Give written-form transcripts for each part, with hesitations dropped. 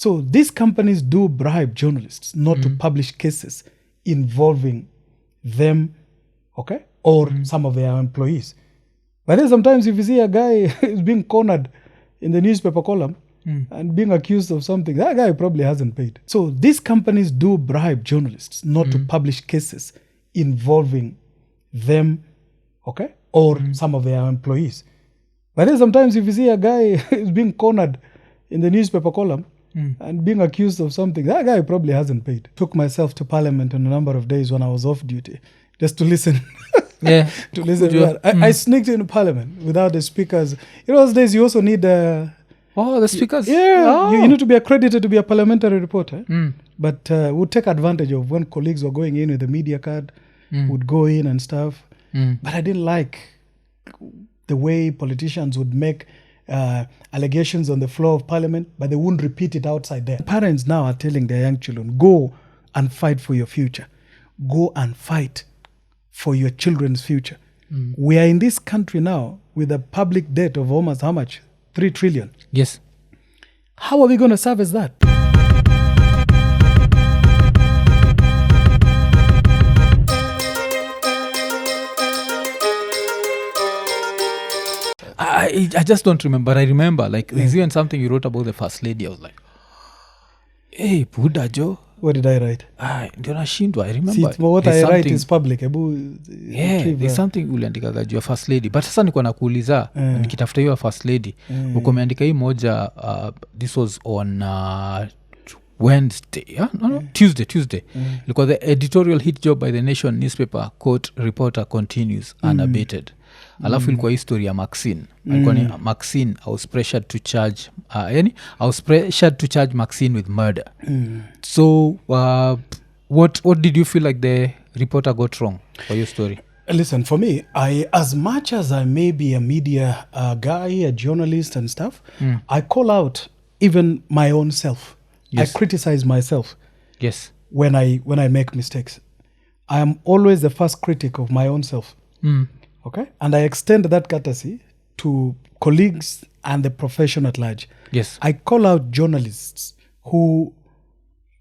So these companies do bribe journalists not to publish cases involving them, okay, or some of their employees. But then sometimes if you see a guy is being cornered in the newspaper column and being accused of something, that guy probably hasn't paid. So these companies do bribe journalists not to publish cases involving them, okay, or some of their employees. But then sometimes if you see a guy is being cornered in the newspaper column and being accused of something, that guy probably hasn't paid. Took myself to Parliament on a number of days when I was off duty just to listen. Yeah. To listen. I sneaked into Parliament without the speakers. You know, those days you also need... the speakers? Yeah. You need to be accredited to be a parliamentary reporter. But would take advantage of when colleagues were going in with a media card, would go in and stuff. But I didn't like the way politicians would make allegations on the floor of Parliament, but they wouldn't repeat it outside there. Parents now are telling their young children, go and fight for your future. Go and fight for your children's future. We are in this country now with a public debt of almost how much? 3 trillion. Yes. How are we going to service that? I just don't remember. I remember, like, there's even something you wrote about the First Lady. I was like, hey, Buddha Joe. What did I write? Ndio nashindwa. I remember. See, what I write is public. There's something uliandikaga juu ya First Lady. But sasa niko nakuuliza, nikitafuta hiyo First Lady, uko umeandika hii moja, this was on Wednesday, Tuesday. Ilikuwa the editorial hit job by the Nation newspaper, quote, reporter continues unabated. Alafu ilikuwa history ya Maxine. Alikuwa ni Maxine, I was pressured to charge Maxine with murder. So what did you feel like the reporter got wrong for your story? Listen, for me, as much as I may be a media guy, a journalist and stuff, I call out even my own self. Yes. I criticize myself. Yes. When I make mistakes. I am always the first critic of my own self. Okay? And I extend that courtesy to colleagues and the profession at large. Yes. I call out journalists who,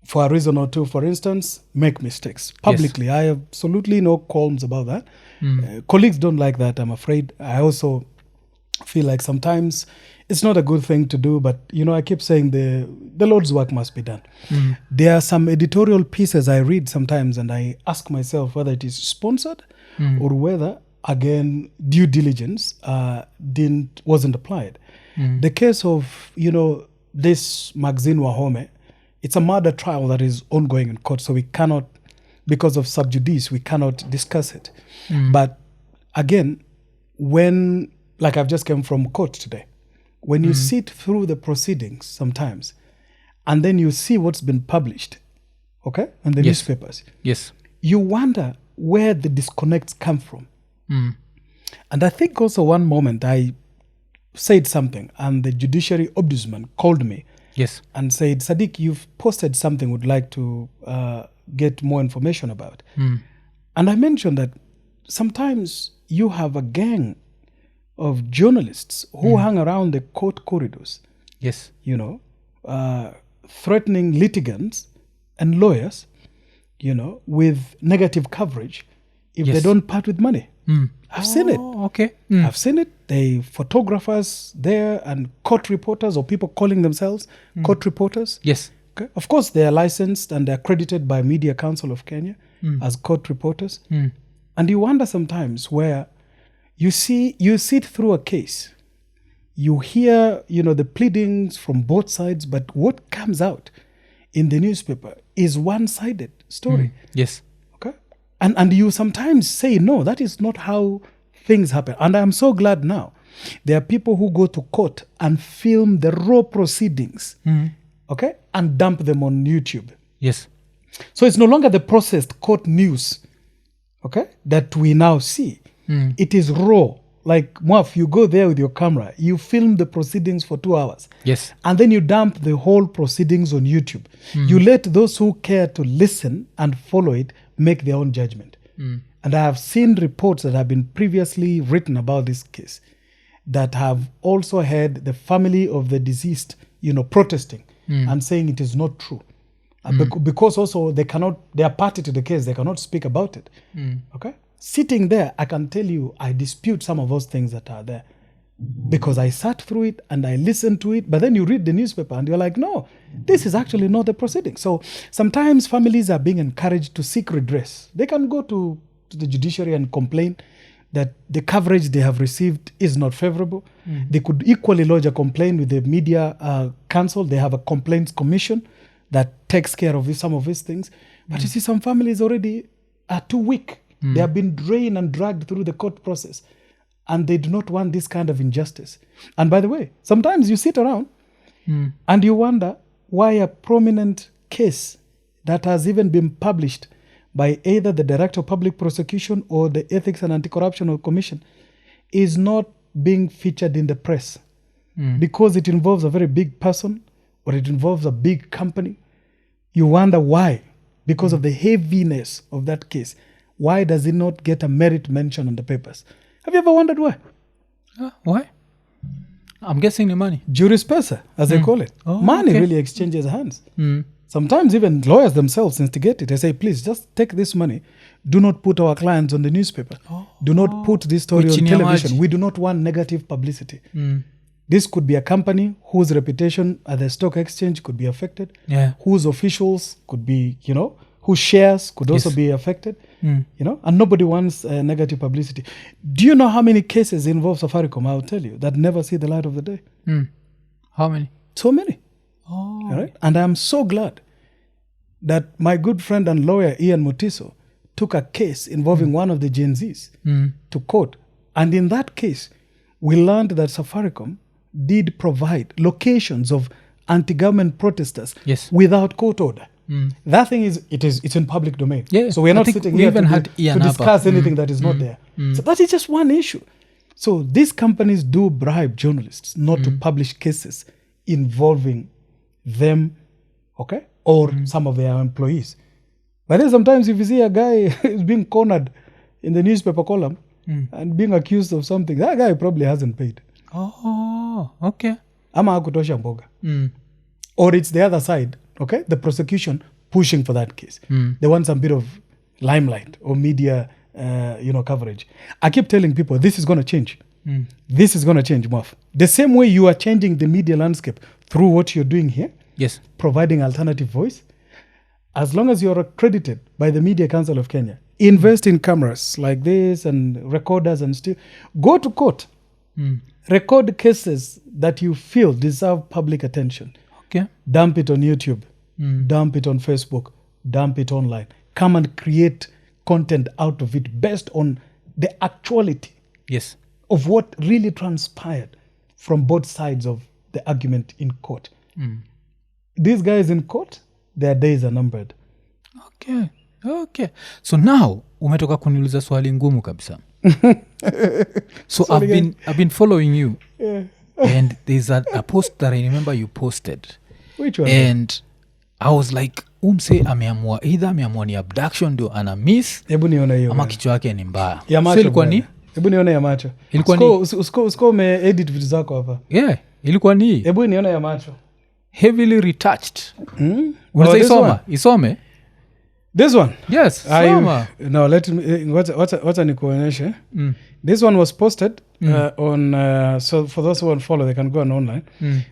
for a reason or two, for instance, make mistakes publicly. Yes. I have absolutely no qualms about that. Colleagues don't like that, I'm afraid. I also feel like sometimes it's not a good thing to do, but, you know, I keep saying the Lord's work must be done. There are some editorial pieces I read sometimes and I ask myself whether it is sponsored or whether, again, due diligence wasn't applied. The case of, you know, this Maxine Wahome, it's a murder trial that is ongoing in court, so we cannot, because of sub judice, we cannot discuss it. But again, when, like I've just come from court today, when you sit through the proceedings sometimes, and then you see what's been published, okay, in the newspapers, you wonder where the disconnects come from. And I think also one moment I said something and the judiciary ombudsman called me and said, Saddique, you've posted something would like to get more information about. And I mentioned that sometimes you have a gang of journalists who hang around the court corridors, you know, threatening litigants and lawyers, you know, with negative coverage if they don't part with money. I've seen it. Okay. I've seen it. They photographers there and court reporters or people calling themselves court reporters. Yes. Okay. Of course, they are licensed and they're accredited by Media Council of Kenya as court reporters. And you wonder sometimes where you sit through a case, you hear, you know, the pleadings from both sides, but what comes out in the newspaper is one-sided story. Yes. Okay. And you sometimes say, no, that is not how things happen. And I'm so glad now there are people who go to court and film the raw proceedings, okay, and dump them on YouTube. Yes. So it's no longer the processed court news, okay, that we now see. It is raw. Like, Mwaf, you go there with your camera, you film the proceedings for 2 hours. Yes. And then you dump the whole proceedings on YouTube. You let those who care to listen and follow it make their own judgment. And I have seen reports that have been previously written about this case that have also had the family of the deceased, you know, protesting and saying it is not true. Because also they are party to the case, they cannot speak about it. Okay? Sitting there, I can tell you, I dispute some of those things that are there. Because I sat through it and I listened to it, but then you read the newspaper and you're like, no, this is actually not the proceeding. So sometimes families are being encouraged to seek redress. They can go to the judiciary and complain that the coverage they have received is not favorable. They could equally lodge a complaint with the media council. They have a complaints commission that takes care of some of these things. But you see, some families already are too weak. They have been drained and dragged through the court process. And they do not want this kind of injustice. And by the way, sometimes you sit around and you wonder why a prominent case that has even been published by either the Director of Public Prosecution or the Ethics and Anti-Corruption Commission is not being featured in the press because it involves a very big person or it involves a big company. You wonder why. Because of the heaviness of that case. Why does it not get a merit mention on the papers? Have you ever wondered why? Why? I'm guessing the money. Juris pesa, as they call it. Money really exchanges hands. Sometimes even lawyers themselves instigate it. They say, please, just take this money. Do not put our clients on the newspaper. Do not put this story on television. We do not want negative publicity. This could be a company whose reputation at the stock exchange could be affected, whose officials could be, whose shares could also be affected, and nobody wants negative publicity. Do you know how many cases involve Safaricom, I'll tell you, that never see the light of the day? How many? So many. All right? And I'm so glad that my good friend and lawyer, Ian Mutiso, took a case involving one of the Gen Zs to court. And in that case, we learned that Safaricom did provide locations of anti-government protesters without court order. That thing it's in public domain. So we're not sitting here to discuss anything that is not there. So that is just one issue. So these companies do bribe journalists not to publish cases involving them, okay, or some of their employees. But then sometimes if you see a guy is being cornered in the newspaper column and being accused of something, that guy probably hasn't paid. Okay. Ama hakutosha mboga. Or it's the other side. Okay, the prosecution pushing for that case. They want some bit of limelight or media, coverage. I keep telling people this is going to change. This is going to change, Muff. The same way you are changing the media landscape through what you're doing here. Yes. Providing alternative voice. As long as you're accredited by the Media Council of Kenya, invest in cameras like this and recorders and still go to court. Record cases that you feel deserve public attention. Okay. Dump it on YouTube. Dump it on Facebook. Dump it online. Come and create content out of it based on the actuality of what really transpired from both sides of the argument in court. These guys in court, their days are numbered. Okay. So now, umetoka kuniuliza swali ngumu kabisa. So I've been following you. And there's a post that I remember you posted. Which one? And I was like, umse ameamua ni abduction ndio ana miss. Hebu nione hiyo. Ama kichwa yake ni mbaya. Ya macho. So ilikuwa ni? Hebu nione ya macho. Ilikuwa ni? Usko edit vitu zako hapa. Ilikuwa ni. Hebu nione ya macho. Heavily retouched. Unaweza isome? This one? Yes. No, let me. What's nikuonyeshe? This one was posted on. So for those who want to follow, they can go on online.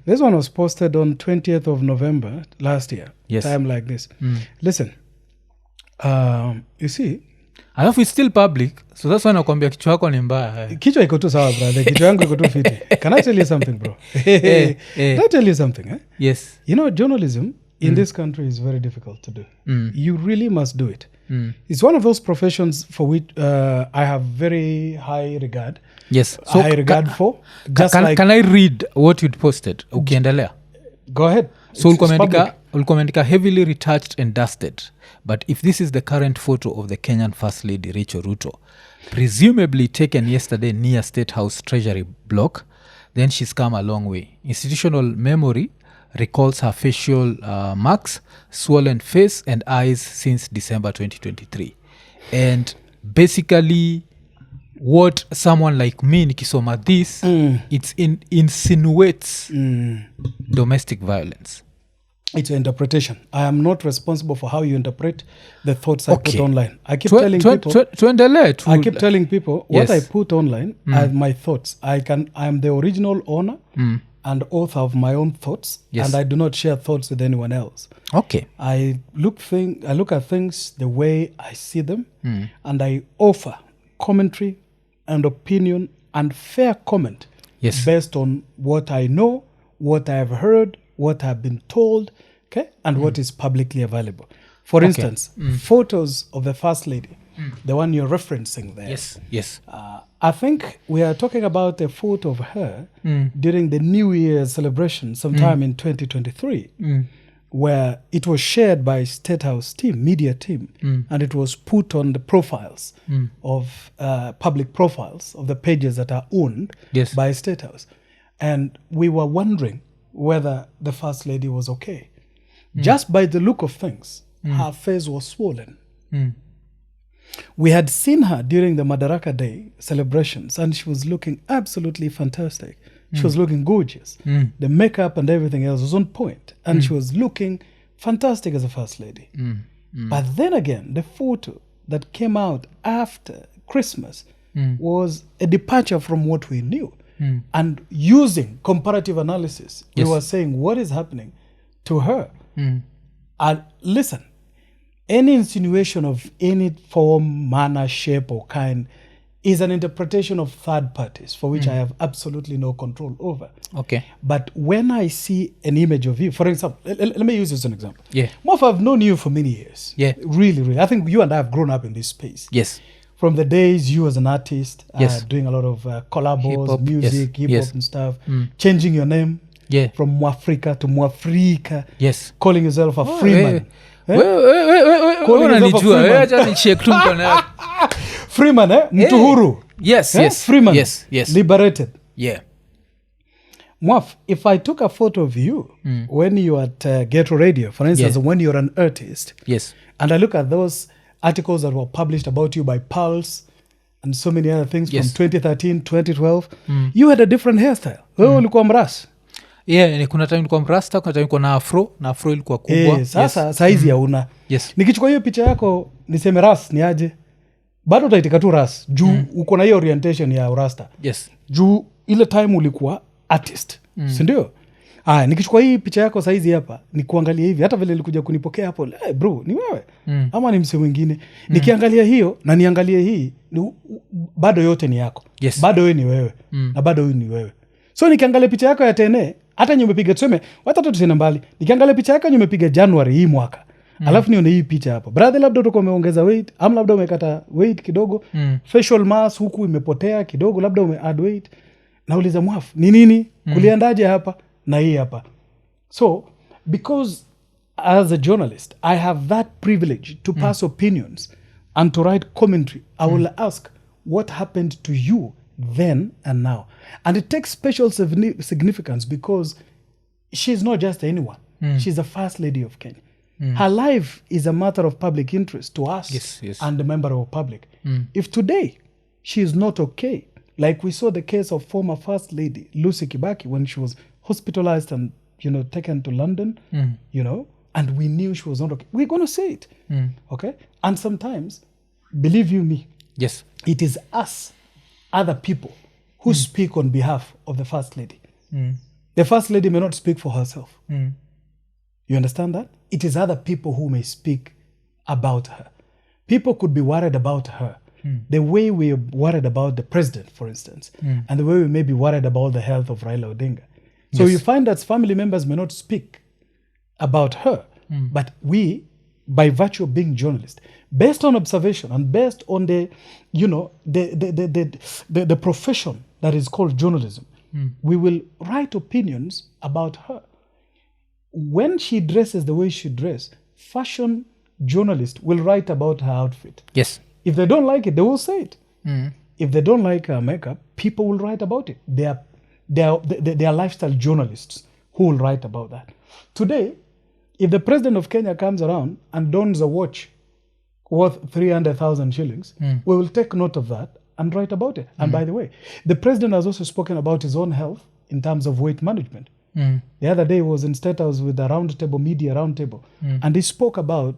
This one was posted on 20th of November last year. Yes. Time like this. Listen. You see. Alafu it's still public, so that's why nakwambia kichwa yako ni mbaya. Kichwa iko tu sawa brother. Kichwa yangu iko tu fiti. Can I tell you something, bro? Can I tell you something? Yes. Journalism in this country is very difficult to do. You really must do it. It's one of those professions for which I have very high regard. Yes. So high regard for. Can I read what you'd posted? Ukiendelea. Go ahead. So ulikomeandika heavily retouched and dusted. But if this is the current photo of the Kenyan First Lady, Rachel Ruto, presumably taken yesterday near State House Treasury block, then she's come a long way. Institutional memory recalls her facial marks, swollen face and eyes since December 2023. And basically what someone like me nikisoma this, it insinuates domestic violence. It's an interpretation. I am not responsible for how you interpret the thoughts I put online. I keep telling people what I put online are my thoughts. I am the original owner and author of my own thoughts, and I do not share thoughts with anyone else. Okay. I look at things the way I see them, and I offer commentary and opinion and fair comment based on what I know, what I have heard, what I've been told, okay, and what is publicly available. For instance, photos of the First Lady, the one you're referencing there. Yes. I think we are talking about a photo of her during the New Year's celebration sometime in 2023, where it was shared by State House team, media team, and it was put on the profiles of public profiles of the pages that are owned by State House. And we were wondering whether the First Lady was okay. Just by the look of things, her face was swollen. We had seen her during the Madaraka Day celebrations, and she was looking absolutely fantastic. She was looking gorgeous. The makeup and everything else was on point, and she was looking fantastic as a First Lady. But then again, the photo that came out after Christmas was a departure from what we knew. And using comparative analysis, we were saying what is happening to her. And listen, any insinuation of any form, manner, shape, or kind is an interpretation of third parties for which I have absolutely no control over. Okay. But when I see an image of you, for example, let me use this as an example. Yeah. Mof, I've known you for many years. Yeah. Really. I think you and I have grown up in this space. Yes. From the days you as an artist, doing a lot of collabos, hip-hop, music, hip-hop and stuff, changing your name from Mwafrika to Mwafrika, calling yourself a Freeman. Freeman, mtu huru. Yes. Freeman, yes. liberated. Yeah. Mwaf, if I took a photo of you when you are at Ghetto Radio, for instance, when you're an artist, and I look at those articles that were published about you by Pulse and so many other things from 2013, 2012, you had a different hairstyle. Wewe ulikuwa mras. Yeah, kuna time ilikuwa mrasta, kuna time ilikuwa na afro ilikuwa kubwa. Sasa saizi hauna. Nikichukua hiyo picha yako niseme ras ni aje? Bado utaitika tu ras. Juu uko na hiyo orientation ya rasta. Juu ile time ulikuwa artist. Si ndio? Nikichukua hii picha yako saizi hapa, nikuangalia hivi, hata vile nilikuja kunipokea hapo, hey bro, ni wewe? Ama ni mse mwingine? Nikiangalia hiyo na niangalie hii, bado yote ni yako. Bado wewe ni wewe. Na bado wewe ni wewe. So nikiangalia picha yako ya tene, hata nyumepiga tuseme, watatu tuseme mbali. Nikiangalia picha yako nyumepiga January hii mwaka. Alafu nione hii picha hapa. Brother, labda utakuwa umeongeza weight, ama labda umekata weight kidogo. Facial mass huku imepotea kidogo, labda ume-add weight. Nauliza Mwaf, ni nini? Kuliendaje hapa? Na hii hapa. So, because as a journalist, I have that privilege to pass opinions and to write commentary. I will ask, what happened to you then and now? And it takes special significance because she's not just anyone. She's the First Lady of Kenya. Her life is a matter of public interest to us and the member of the public. If today she is not okay, like we saw the case of former First Lady Lucy Kibaki when she was hospitalized and taken to London, and we knew she was not okay, we're going to say it. Okay? And sometimes, believe you me, it is us, other people, who speak on behalf of the First Lady. The First Lady may not speak for herself. You understand that? It is other people who may speak about her. People could be worried about her. The way we're worried about the president, for instance, and the way we may be worried about the health of Raila Odinga. So you find that family members may not speak about her, but we, by virtue of being journalists, based on observation and based on the profession that is called journalism, we will write opinions about her. When she dresses the way she dresses, fashion journalists will write about her outfit. If they don't like it, they will say it. If they don't like her makeup, people will write about it. They are lifestyle journalists who will write about that. Today, if the president of Kenya comes around and dons a watch worth 300,000 shillings, we will take note of that and write about it. And by the way, the president has also spoken about his own health in terms of weight management. The other day was in State House with a media roundtable, and he spoke about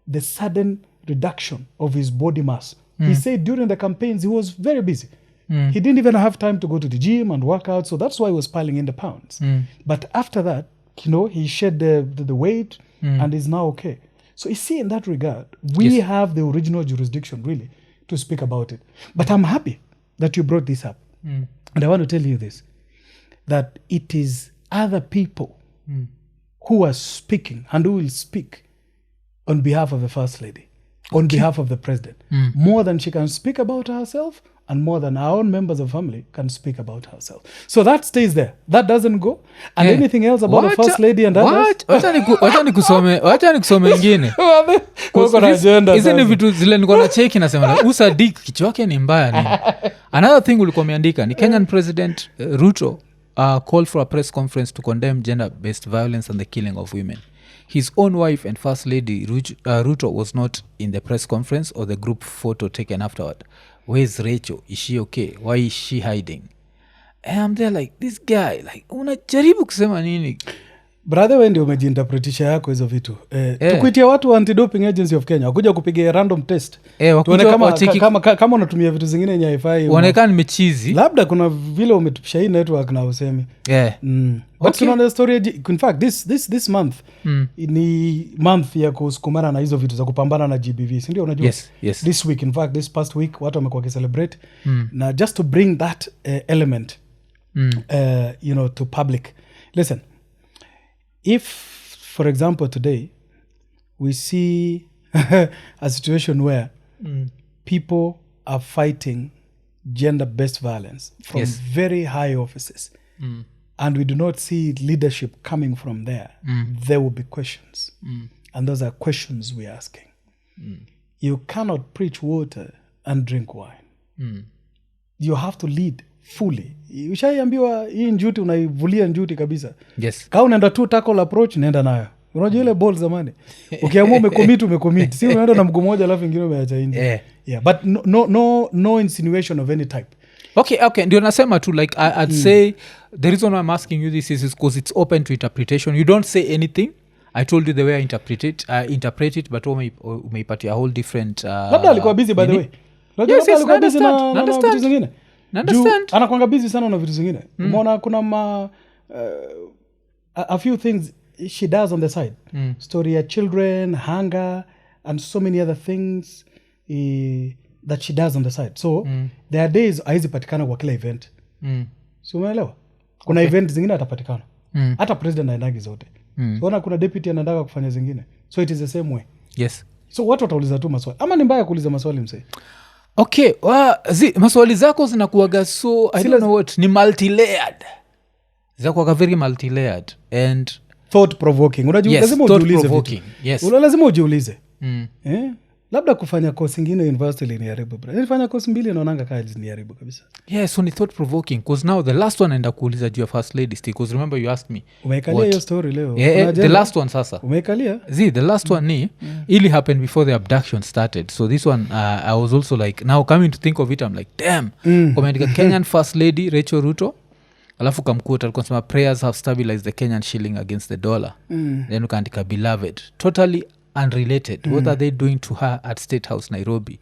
the sudden reduction of his body mass. He said during the campaigns he was very busy. He didn't even have time to go to the gym and work out, so that's why he was piling in the pounds. But after that, he shed the weight and is now okay. So you see, in that regard, we have the original jurisdiction, really, to speak about it. But I'm happy that you brought this up. And I want to tell you this, that it is other people who are speaking and who will speak on behalf of the First Lady, on behalf of the President, more than she can speak about herself and more than our own members of family can speak about herself. So that stays there. That doesn't go. And anything else about the First Lady and others? Wacha nikusome ingine. Hizi ni vitu zile niko na cheki nasema Saddique kichwa yake ni mbaya nini. Another thing ulikuwa umeandika ni Kenyan President Ruto called for a press conference to condemn gender-based violence and the killing of women. His own wife and First Lady Ruto was not in the press conference or the group photo taken afterward. Where's Rachel? Is she okay? Why is she hiding? And I'm there like, this guy, like, unajaribu kusema nini? Brother, wewe ndio umejiinterpretisha yako hizo vitu. Tukuitia watu wa Anti-Doping Agency of Kenya wakuja kupiga random test. Tuone kama unatumia vitu zingine yenye haifai. Unaonekana nimechizi. Labda kuna vile umetupisha hii network na usemi. But tunaona the story, in fact this month ni month ya kusukumana na hizo vitu za kupambana na GBV. Si ndio unajua? Yes. This week, in fact this past week watu wamekuwa celebrate. Na just to bring that element to public. Listen. If, for example, today we see a situation where people are fighting gender-based violence from very high offices, and we do not see leadership coming from there, there will be questions. And those are questions we're asking. You cannot preach water and drink wine. You have to lead fully. Ushaiambiwa hii njuti unaivulia njuti kabisa. Kama unaenda tu tackle approach nenda nayo. Unajua ile ball zamani. Ukiamua umecommit. Si unaenda na mguu mmoja alafu ingine umeacha nje. But no insinuation of any type. Okay. Ndio nasema tu like I'd say the reason why I'm asking you this is because it's open to interpretation. You don't say anything. I told you the way I interpret it, but umeipatia a whole different labda alikuwa busy by the way. Yes, alikuwa busy na vitu zingine. Understand? Anakuanga busy sana na vitu zingine. Umeona kuna a few things she does on the side. Story ya children, hunger, and so many other things that she does on the side. So there are days haizipatikana kwa kila event. So umeelewa? Kuna event zingine atapatikana. Hata president anaendagi zote. So kuna deputy anaendaka kufanya zingine. So it is the same way. Yes. So watu watauliza tu maswali. Ama ni mbaya kuuliza maswali msee? Okay, maswali zako zinakuwaga so I don't know what, ni multi-layered. Zinakuwaga very multi-layered and thought provoking. Unajua lazima ujiulize vitu. Yes. Lazima ujiulize. Labda kufanya course nyingine university ni haribu. Nilifanya course 2 naonanga kazi ni haribu kabisa. Yeah, so ni thought provoking because now the last one naenda kuuliza juu ya First Lady because remember you asked me. Umeikalia hiyo story leo. Yeah, the last one sasa. Umeikalia? The last one ni ili happened before the abduction started. So this one I was also like now coming to think of it I'm like damn. Kumeandika Kenyan First Lady Rachel Ruto. Alafu kamkuta alikuwa anasema prayers have stabilized the Kenyan shilling against the dollar. Then ukaandika beloved. Totally unrelated. What are they doing to her at State House Nairobi?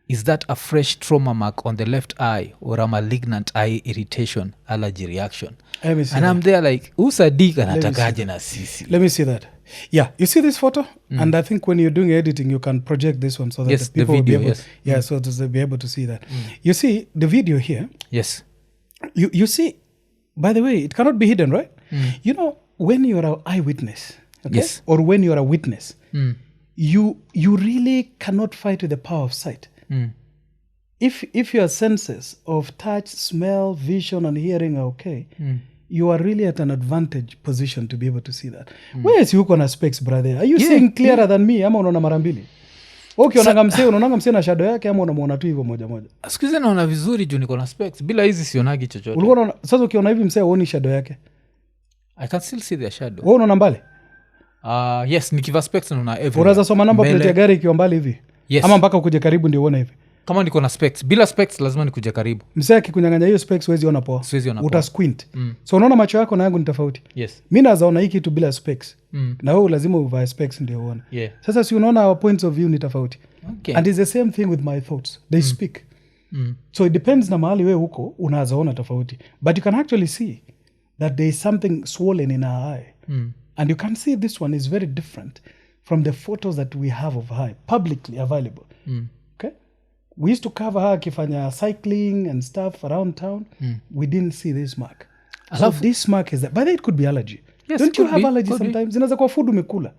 Is that a fresh trauma mark on the left eye or a malignant eye irritation allergy reaction? And that. I'm there like Saddique anatakaje na sisi. Let me see that. Yeah, you see this photo? And I think when you're doing editing you can project this one so that the people the video, will be able so they'll be able to see that. You see the video here? Yes. You see, by the way, it cannot be hidden, right? You know, when you're an eyewitness, or when you're a witness, you really cannot fight with the power of sight. If your senses of touch, smell, vision, and hearing are okay, you are really at an advantage position to be able to see that. Where is you gonna specs, brother? Are you seeing clearer than me? Ama unaona mara mbili? Unaonanga msee na shadow yake ama unamuona tu hivyo moja moja? Sikuizi naona vizuri juu niko na specs. Bila hizi sionagi chochote. Ulikuwa sasa ukiona hivi msee huoni shadow yake? I can still see their shadow. Wewe unaona mbali? Yes, nikiva specs naona everywhere. Unaweza soma number plate ya gari ikiwa mbali hivi? Yes. Ama mpaka ukuje karibu ndio uone hivi? kama niko na specs bila specs lazima nikuje karibu msee akikunyang'anya hiyo specs huwezi ona poa uta squint so unaona macho yako na yangu ni tofauti yes mimi nazaona hii kitu bila specs na wewe lazima uvae specs ndio uone sasa si unaona our points of view ni tofauti and it's the same thing with my thoughts they speak so it depends na mahali wewe huko unazaona tofauti but you can actually see that there is something swollen in our eye and you can see this one is very different from the photos that we have of her publicly available okay we used to cover her akifanya cycling and stuff around town we didn't see this mark so this mark is that but it could be allergy don't you have allergy sometimes inaweza kuwa food umekula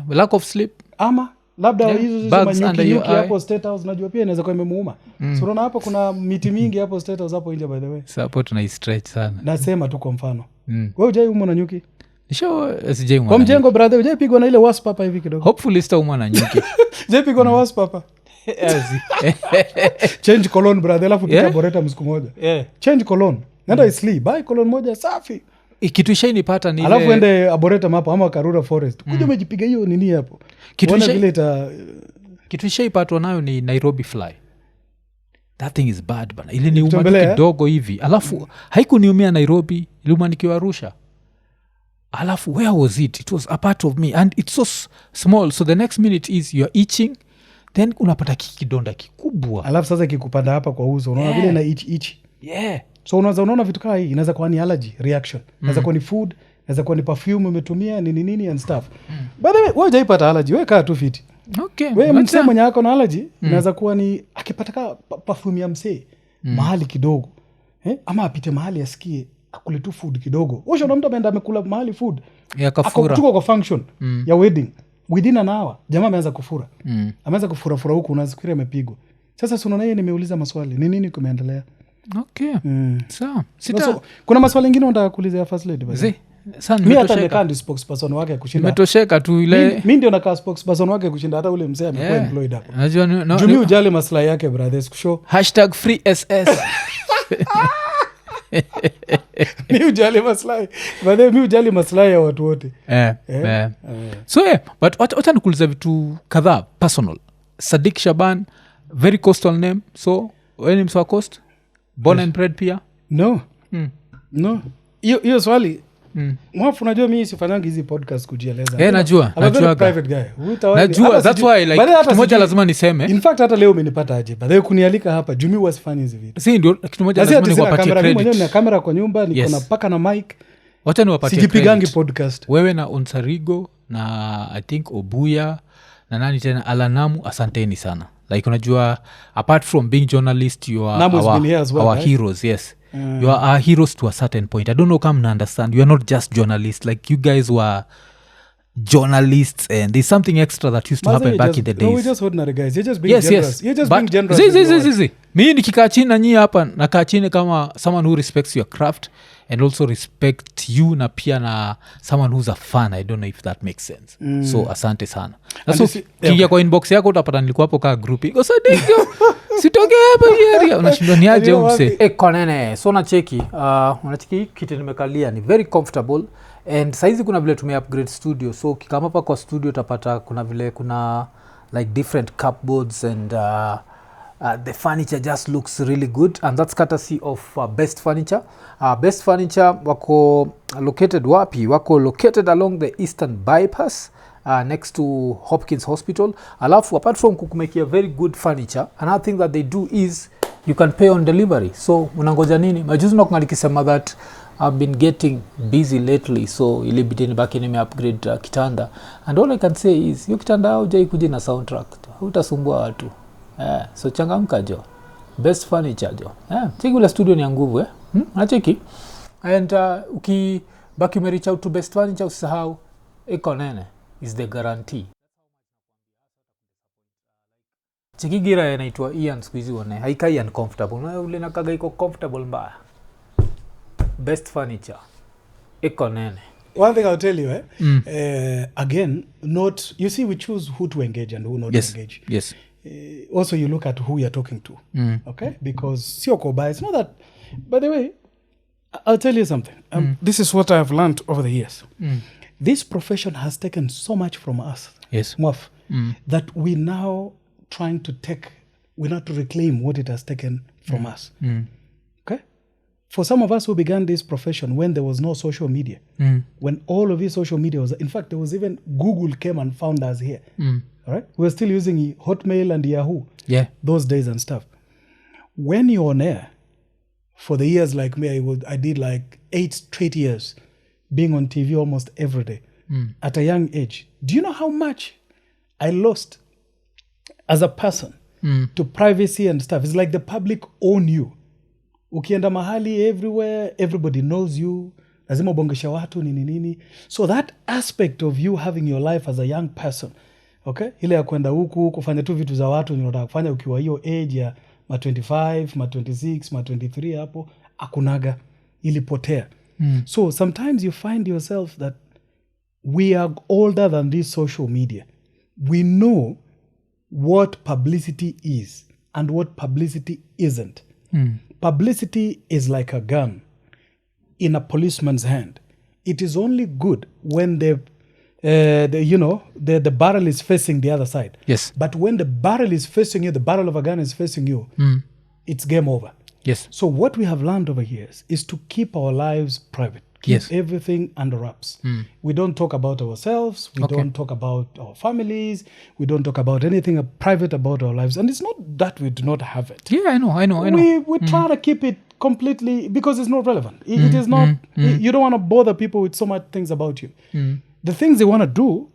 lack of sleep ama labda hizo manyuki hapo State House najua pia inaweza kuwa imemuuma so unaona hapo kuna miti mingi hapo State House hapo nje by the way so hapo tuna stretch sana nasema tu kwa mfano wewe hujaiumwa na nyuki sijaumwa kwa mjengo brother hujaipigwa na ile wasp hapa hivi kidogo hopefully sitaumwa na nyuki hujaipigwa na wasp hapa change cologne brother alafu pika boreta msiku moja change cologne nenda isli buy cologne moja safi kitu ishainipata ni alafu ende aboreta hapo ama Karura Forest kuja umejipiga hiyo nini hapo kitu ishaipatwa nayo ni Nairobi fly that thing is bad bana ile ni umaki kidogo hivi alafu haikuniumia Nairobi iliuma nikiwa Arusha alafu where was it was a part of me and it's so small so the next minute is you're itching then unapata kidonda kikubwa alafu sasa kikupanda hapa kwa uso unaona vile na itch so unaona vitu kama hii inaweza kuwa ni allergy reaction inaweza kuwa ni food inaweza kuwa ni perfume umetumia nini and stuff by the way wewe hujaipata allergy wewe kaa tu fit wewe msee mwenye yako na allergy inaweza kuwa ni akipata perfume ya msee mahali kidogo ama apite mahali asikie akule tu food kidogo wewe unaona mtu ameenda amekula mahali food akakuchukua kwa function ya wedding within an hour jamaa ameanza kufura ameanza kufura huku unazikiria amepigwa sasa si unaona yeye nimeuliza maswali ni nini kumeendelea sawa so, kuna maswali mengine unataka kuuliza ya first lady basi mimi hata nimekaa ndio spokesperson wake kushinda nimetosheka tu ile mimi ndio nakaa spokesperson wake kushinda hata ule mzee amekuwa employed hapo unajua Jumi ujali maslahi yake brothers kushow #freeSS mimi ujali maslahi baadaye mimi ujali maslahi ya watu wote so but wacha nikuuliza vitu kadhaa personal Saddique Shaban very coastal name so wewe ni mswa coast born and bred pia no hiyo swali mwafu unajua mimi sifanyangi hizi podcast kujieleza najua private guy najua that's why like kitu moja lazima niseme in fact hata leo umenipata aje baadaye kunialika hapa Jumi wasifanye hizi vitu si ndio kitu moja lazima niwapatie credit mimi na kamera kwa nyumba niko na paka na mic wacha niwapatie sijipigangi podcast wewe na Onsarigo na I think Obuya na nani tena Alanamu asanteni sana like unajua apart from being journalist you are our heroes yes you are our heroes to a certain point I don't know come to understand you are not just journalists like you guys were journalists and there's something extra that used to happen back in the days we're just ordinary guys you're just being generous you're just being generous mimi nikikaa chini na nyinyi hapa nakaa chini kama someone who respects your craft and also respect you na pia na someone who's a fan I don't know if that makes sense so asante sana so kiingia kwa inbox yako utapata nilikuwa hapo kaa group iko Saddique sitoke hapa area unashindwa ni aje umse Ikonini so na cheki unacheki kiti nimekalia ni very comfortable and saizi kuna vile tume upgrade studio so kama hapa kwa studio utapata kuna vile kuna like different cupboards and the furniture just looks really good and that's courtesy of Best Furniture. Best Furniture wako located wapi? Wako located along the Eastern Bypass next to Hopkins Hospital. Alafu apart from kukumekia very good furniture, another thing that they do is you can pay on delivery. So unangoja nini? Majuzi na kungalikisema that I've been getting busy lately so ilibidi nibaki nime upgrade kitanda and all I can say is hiyo kitanda hujai kuja na soundtrack hutasumbua watu so changamka jo Best Furniture jo cheki ule studio ni ya nguvu unacheki and ukibaki reach out to Best Furniture usisahau Ikonini is the guarantee cheki gira inaitwa Ian squeeze one haikai uncomfortable na ule nakaga iko comfortable mbaya Best Furniture Ikonini. One thing I'll tell you again not you see we choose who to engage and who not to engage yes also you look at who you're talking to okay because sio koba it's not that by the way I'll tell you something this is what I've learned over the years this profession has taken so much from us yes Mwaf, that we now trying to take we need to reclaim what it has taken from us. Okay? For some of us who began this profession when there was no social media, when all of this social media was, in fact, there was even Google came and found us here. All right? We were still using Hotmail and Yahoo those days and stuff. When you're on air, for the years like me, I did like 8 straight years being on TV almost every day at a young age. Do you know how much I lost as a person to privacy and stuff? It's like the public own you. Ukienda mahali everywhere, everybody knows you. Lazima ubongesha watu nini. So that aspect of you having your life as a young person, okay? Ile ya kwenda huku kufanya tu vitu za watu unataka kufanya ukiwa hiyo age ya ma 25, ma 26, ma 23 hapo akunaga, ilipotea. So sometimes you find yourself that we are older than this social media. We know what publicity is and what publicity isn't. Publicity is like a gun in a policeman's hand. It is only good when the barrel is facing the other side. Yes. But when the barrel is facing you, the barrel of a gun is facing you, it's game over. Yes. So what we have learned over years is to keep our lives private. Keep everything under wraps. We don't talk about ourselves. We don't talk about our families. We don't talk about anything private about our lives. And it's not that we do not have it. Yeah, I know. We try to keep it completely because it's not relevant. It is not, you don't want to bother people with so much things about you. The things they want to do,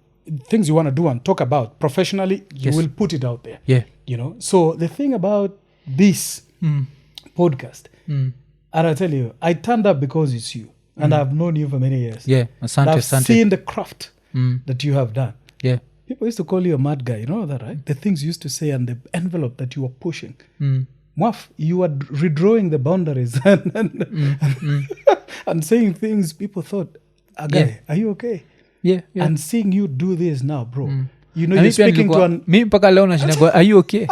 things you want to do and talk about professionally, you will put it out there. Yeah. You know, so the thing about this podcast, and I tell you, I turned up because it's you. And I've known you for many years. Yeah, and I've seen the craft that you have done. Yeah. People used to call you a mad guy. You know that, right? The things you used to say and the envelope that you were pushing. Mwaf, you were redrawing the boundaries and saying things people thought, guy, are you okay? Yeah. And seeing you do this now, bro. You know, you're speaking to an... Mi mpaka leo nashinda, are you okay?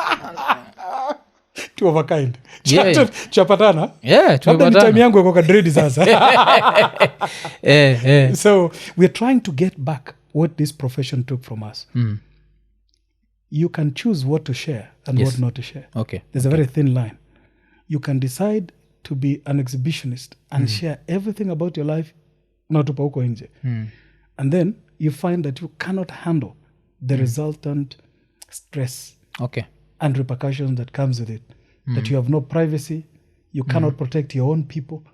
Two of a kind. Chapatana. Yeah, chapatana. Time yangu yako kadredi sasa. So we're trying to get back what this profession took from us. You can choose what to share and what not to share. Okay. There's a very thin line. You can decide to be an exhibitionist and share everything about your life, not upa uko nje. And then you find that you cannot handle the resultant stress. Okay. And repercussions that comes with it. That you have no privacy, you cannot protect your own people,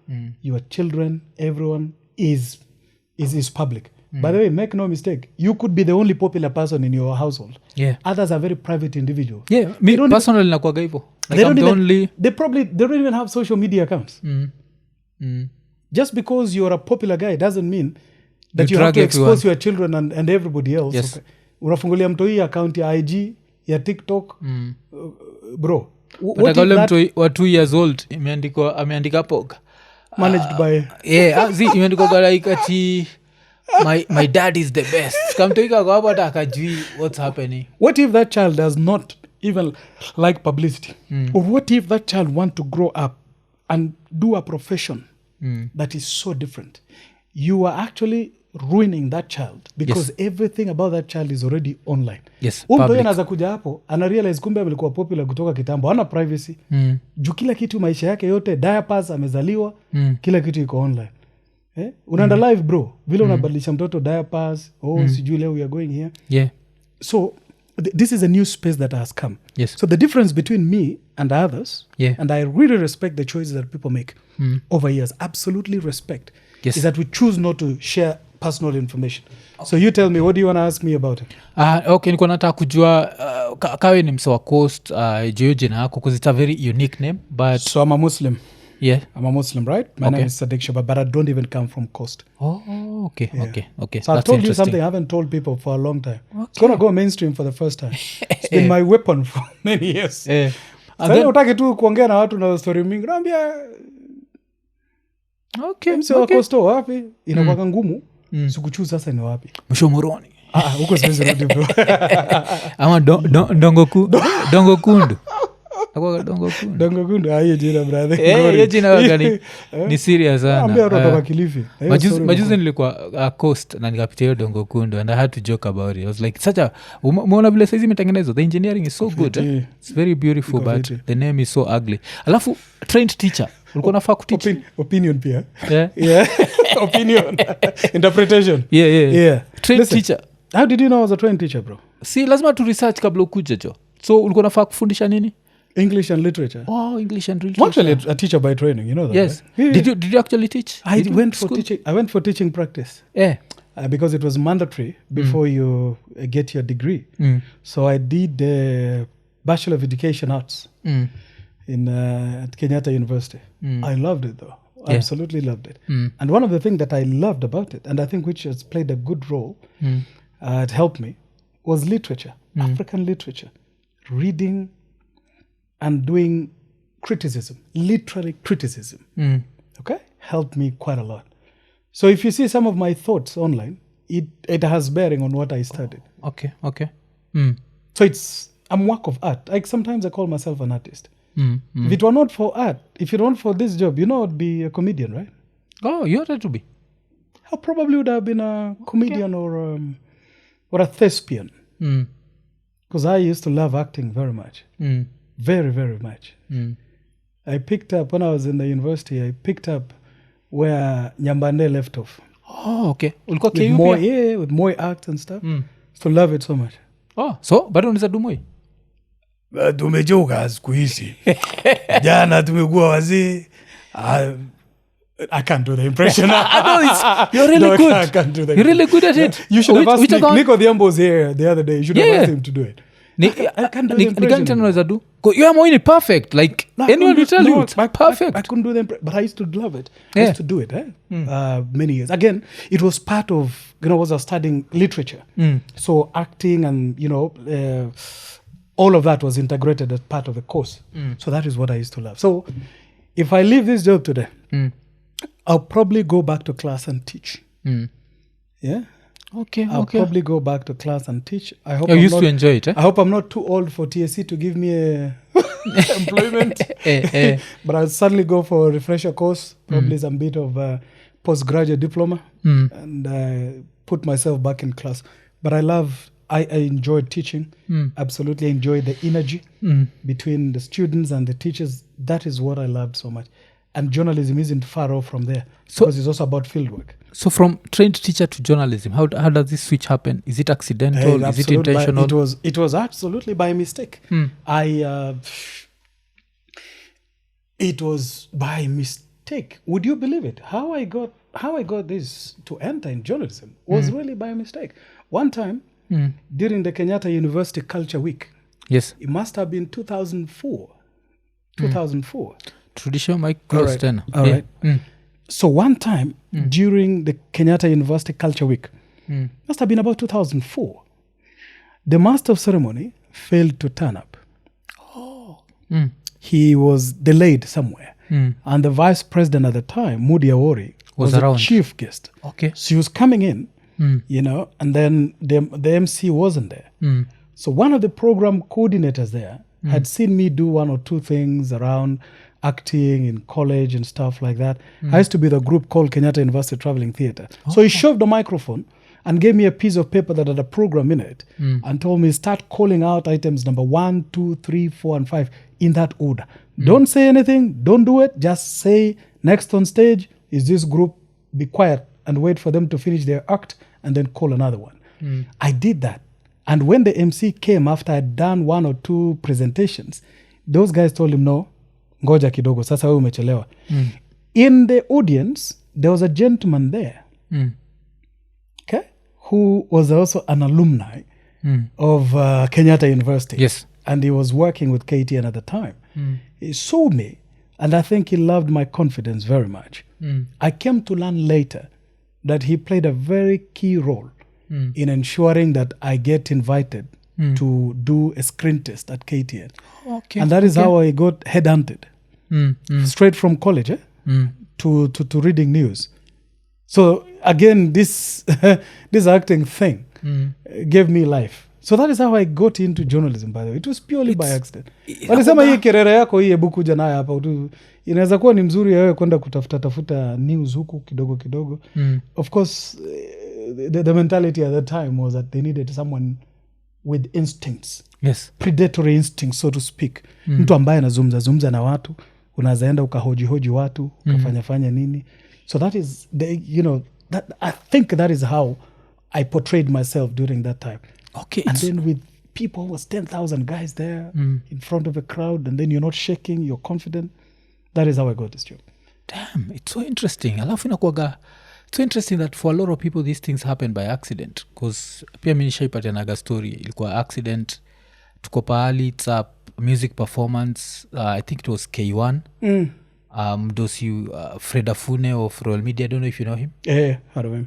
your children, everyone is public. By the way, make no mistake, you could be the only popular person in your household. Yeah. Others are very private individuals. Yeah, me personally nakuaga hivyo. Like I'm the only... They don't even have social media accounts. Just because you're a popular guy doesn't mean that you have to expose your children and everybody else. Yes. Okay. Unafungulia mtoi account ya IG, ya TikTok, bro. What if that wa 2 years old ameandika hapo managed by imeandikwa like ati my dad is the best. Kamtoika kwa hapo atakajui what's happening. What if that child does not even like publicity? Or what if that child want to grow up and do a profession that is so different? You are actually ruining that child because everything about that child is already online. Yes, mtu anaanza kuja hapo ana realize kumbe alikuwa popular kutoka kitambo, hana privacy. Juu kila kitu maisha yake yote diapers amezaliwa, kila kitu iko online. Unaenda live bro, vile unabadilisha mtoto diapers, sijui leo we are going here. Yeah. So this is a new space that has come. Yes. So the difference between me and others, and I really respect the choices that people make over years, absolutely respect, is that we choose not to share personal information. So you tell me, what do you want to ask me about it? Okay, niko nataka kujua kawe ni msewa Coast, juu jina yako because it's a very unique name, but so I'm a Muslim. Yeah. I'm a Muslim, right? My name is Saddique Shaban, but I don't even come from Coast. Oh, okay. So I told you something I haven't told people for a long time. It's going to go mainstream for the first time. It's been my weapon for many years. Sasa utaki tu kuongea na watu na story mingi. Naambia msewa Coast wapi? Inakuwa ngumu. Sikuchu sasa ni wapi? Mshomoroni. Huko siwezi rudi bro. Ama dongo kundu. Akwa dongo kundu. Dongo kundu hiyo jina brother. Hiyo jina waga ni serious sana. Ambia kutoka Kilifi. Majuzi nilikuwa coast na nikapitia hiyo dongo kundu and I had to joke about it. I was like umeona vile size imetengenezwa. The engineering is so good. It's very beautiful but the name is so ugly. Alafu trained teacher. Ulikuwa nafaa kuteach opinion pia. Yeah. Opinion. Interpretation. Yeah. Trained teacher. How did you know I was a trained teacher, bro? Si lazima tu research kabla ukuje jo. So ulikuwa nafaa kufundisha nini? English and literature. Oh, English and literature. I'm actually a teacher by training, you know that. Yes. Right? Yeah. Did you actually teach? I went for teaching practice. Yeah. Because it was mandatory before you get your degree. So I did the Bachelor of Education Arts in at Kenyatta University. I loved it though. Yeah. Absolutely loved it. And one of the things that I loved about it, and I think which has played a good role, it helped me, was literature, African literature, reading and doing criticism, literary criticism. Okay? Helped me quite a lot. So if you see some of my thoughts online, it has bearing on what I studied. Okay. So I'm work of art. Like sometimes I call myself an artist. If it were not for art, if it weren't for this job, I'd be a comedian, right? Oh, you ought to be. I probably would have been a comedian or a thespian. Because I used to love acting very much. Very, very much. I picked up, when I was in the university, I picked up where Nyambande left off. Oh, okay. With more act and stuff. So love it so much. Oh, so bado unaweza do moi? Tumechoka siku hizi. Jana tumekuwa wazee. I can't do the impression. You're really good. I can't do the You're really good at it. You should have asked Nico Dhiambo's here the other day. You should have asked him to do it. I can't do the impression. Unaweza do? Your moi ni perfect. Like anyone will tell you it's perfect. I couldn't do the impression, but I used to love it. I used to do it many years. Again, it was part of, I was studying literature. So acting and, all of that was integrated as part of the course. So that is what I used to love. So if I leave this job today, I'll probably go back to class and teach. Yeah? Okay. I'll probably go back to class and teach. I hope you used to enjoy it. I hope I'm not too old for TSC to give me a employment. But I'll certainly go for a refresher course, probably some bit of postgraduate diploma, and put myself back in class. But I enjoyed teaching. Absolutely enjoyed the energy between the students and the teachers. That is what I loved so much. And journalism isn't far off from there, because it's also about fieldwork. So from trained teacher to journalism, how does this switch happen? Is it accidental? Is it intentional? It was absolutely by mistake. It was by mistake. Would you believe it? How I got this to enter in journalism was really by mistake. One time, during the Kenyatta University Culture Week, yes, it must have been 2004. 2004. Traditional mic close 10. All right. So one time during the Kenyatta University Culture Week, must have been about 2004, the master of ceremony failed to turn up. He was delayed somewhere. And the vice president at the time, Moody Awori, was around. A chief guest. Okay. So he was coming in, and then the MC wasn't there. So one of the program coordinators there had seen me do one or two things around acting in college and stuff like that. I used to be the group called Kenyatta University Traveling Theatre. So he shoved the microphone and gave me a piece of paper that had a program in it and told me, start calling out items number 1, 2, 3, 4, and 5 in that order. Don't say anything. Don't do it. Just say, next on stage is this group. Be quiet and wait for them to finish their act and then call another one. I did that. And when the MC came after I'd done 1 or 2 presentations, those guys told him, no, ngoja kidogo, sasa wewe umechelewa. In the audience, there was a gentleman there, okay, who was also an alumni of Kenyatta University. Yes. And he was working with KTN at the time. He saw me, and I think he loved my confidence very much. I came to learn later that he played a very key role in ensuring that I get invited to do a screen test at KTN. Okay. And that is how I got headhunted. Straight from college to reading news. So again, this this acting thing gave me life. So that is how I got into journalism, by the way. It was purely by accident. Walisema hii kerere yako hii hebu kuja nayo hapa. Inaweza kuwa ni mzuri wewe kwenda kutafuta news huku kidogo. Of course, the mentality at that time was that they needed someone with instincts. Yes. Predatory instincts, so to speak. Mtu ambaye anazungumza na watu, unazaenda ukahoji watu, ukafanya nini. So that is, I think that is how I portrayed myself during that time. Okay. And then with people, was 10,000 guys there in front of a crowd, and then you're not shaking, you're confident. That is how I got this job. Damn, it's so interesting. Alafu inakuwaga, it's so interesting that for a lot of people these things happen by accident. Because pia mimi nishaipatanaga story, ilikuwa accident. Tuko pahali, it's a music performance. I think it was K1. Those Fred Afune of Royal Media, I don't know if you know him. Yeah, I know him.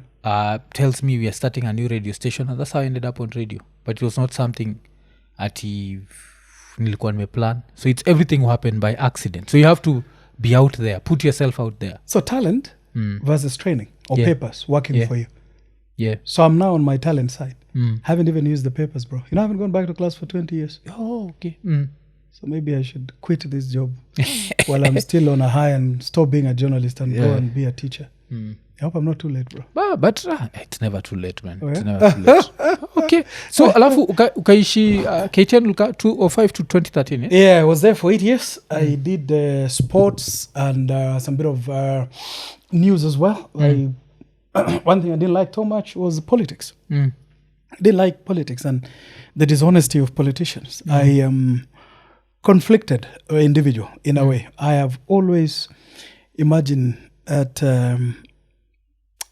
Tells me we are starting a new radio station, and that's how I ended up on radio. But it was not something nilikuwa nimeplan. So it's everything will happen by accident. So you have to be out there, put yourself out there. So talent versus training or papers working for you. Yeah. So I'm now on my talent side. Haven't even used the papers, bro. I haven't gone back to class for 20 years. Oh, okay. So maybe I should quit this job while I'm still on a high and stop being a journalist and go and be a teacher. I hope I'm not too late, bro. But it's never too late, man. Oh, yeah? It's never too late. Okay. So alafu ukaishi KTN 2005 to 2013, eh? Yeah, I was there for 8 years. I did sports and some bit of news as well. One thing I didn't like too much was politics. I didn't like politics and the dishonesty of politicians. I am conflicted individual in a way. I have always imagined that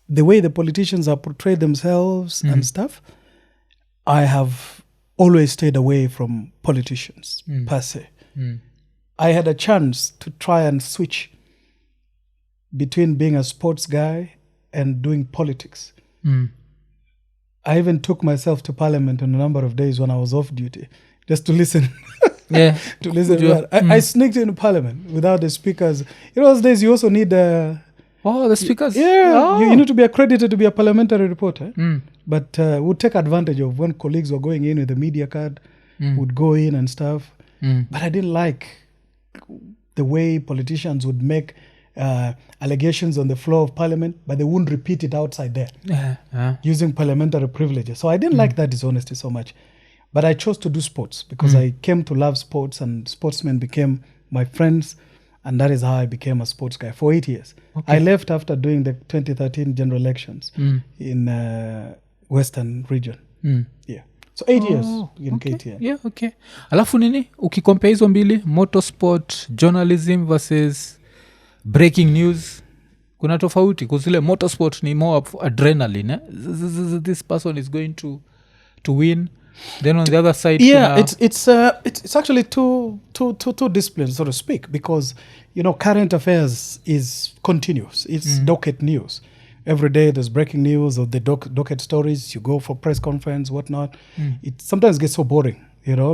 the way the politicians are portrayed themselves and stuff, I have always stayed away from politicians per se. I had a chance to try and switch between being a sports guy and doing politics. I even took myself to parliament on a number of days when I was off duty just to listen. Yeah. To listen to that. I sneaked into parliament without the speakers. Those days you also need the speakers. Yeah. You need to be accredited to be a parliamentary reporter. But would take advantage of when colleagues were going in with the media card, would go in and stuff. But I didn't like the way politicians would make allegations on the floor of parliament, but they wouldn't repeat it outside there using parliamentary privileges. So I didn't like that dishonesty so much. But I chose to do sports because I came to love sports and sportsmen became my friends. And that is how I became a sports guy for 8 years. Okay. I left after doing the 2013 general elections in Western region. Yeah. So 8 years in KTN. Yeah, okay. Alafu nini, ukicompare hizo mbili, motorsport, journalism versus breaking news, kuna tofauti? Because ile motorsport ni more of adrenaline. This person is going to win. Then on the other side, it's actually two disciplines, so to speak, because current affairs is continuous. It's docket news. Every day there's breaking news or the docket stories. You go for press conference, whatnot. It sometimes gets so boring,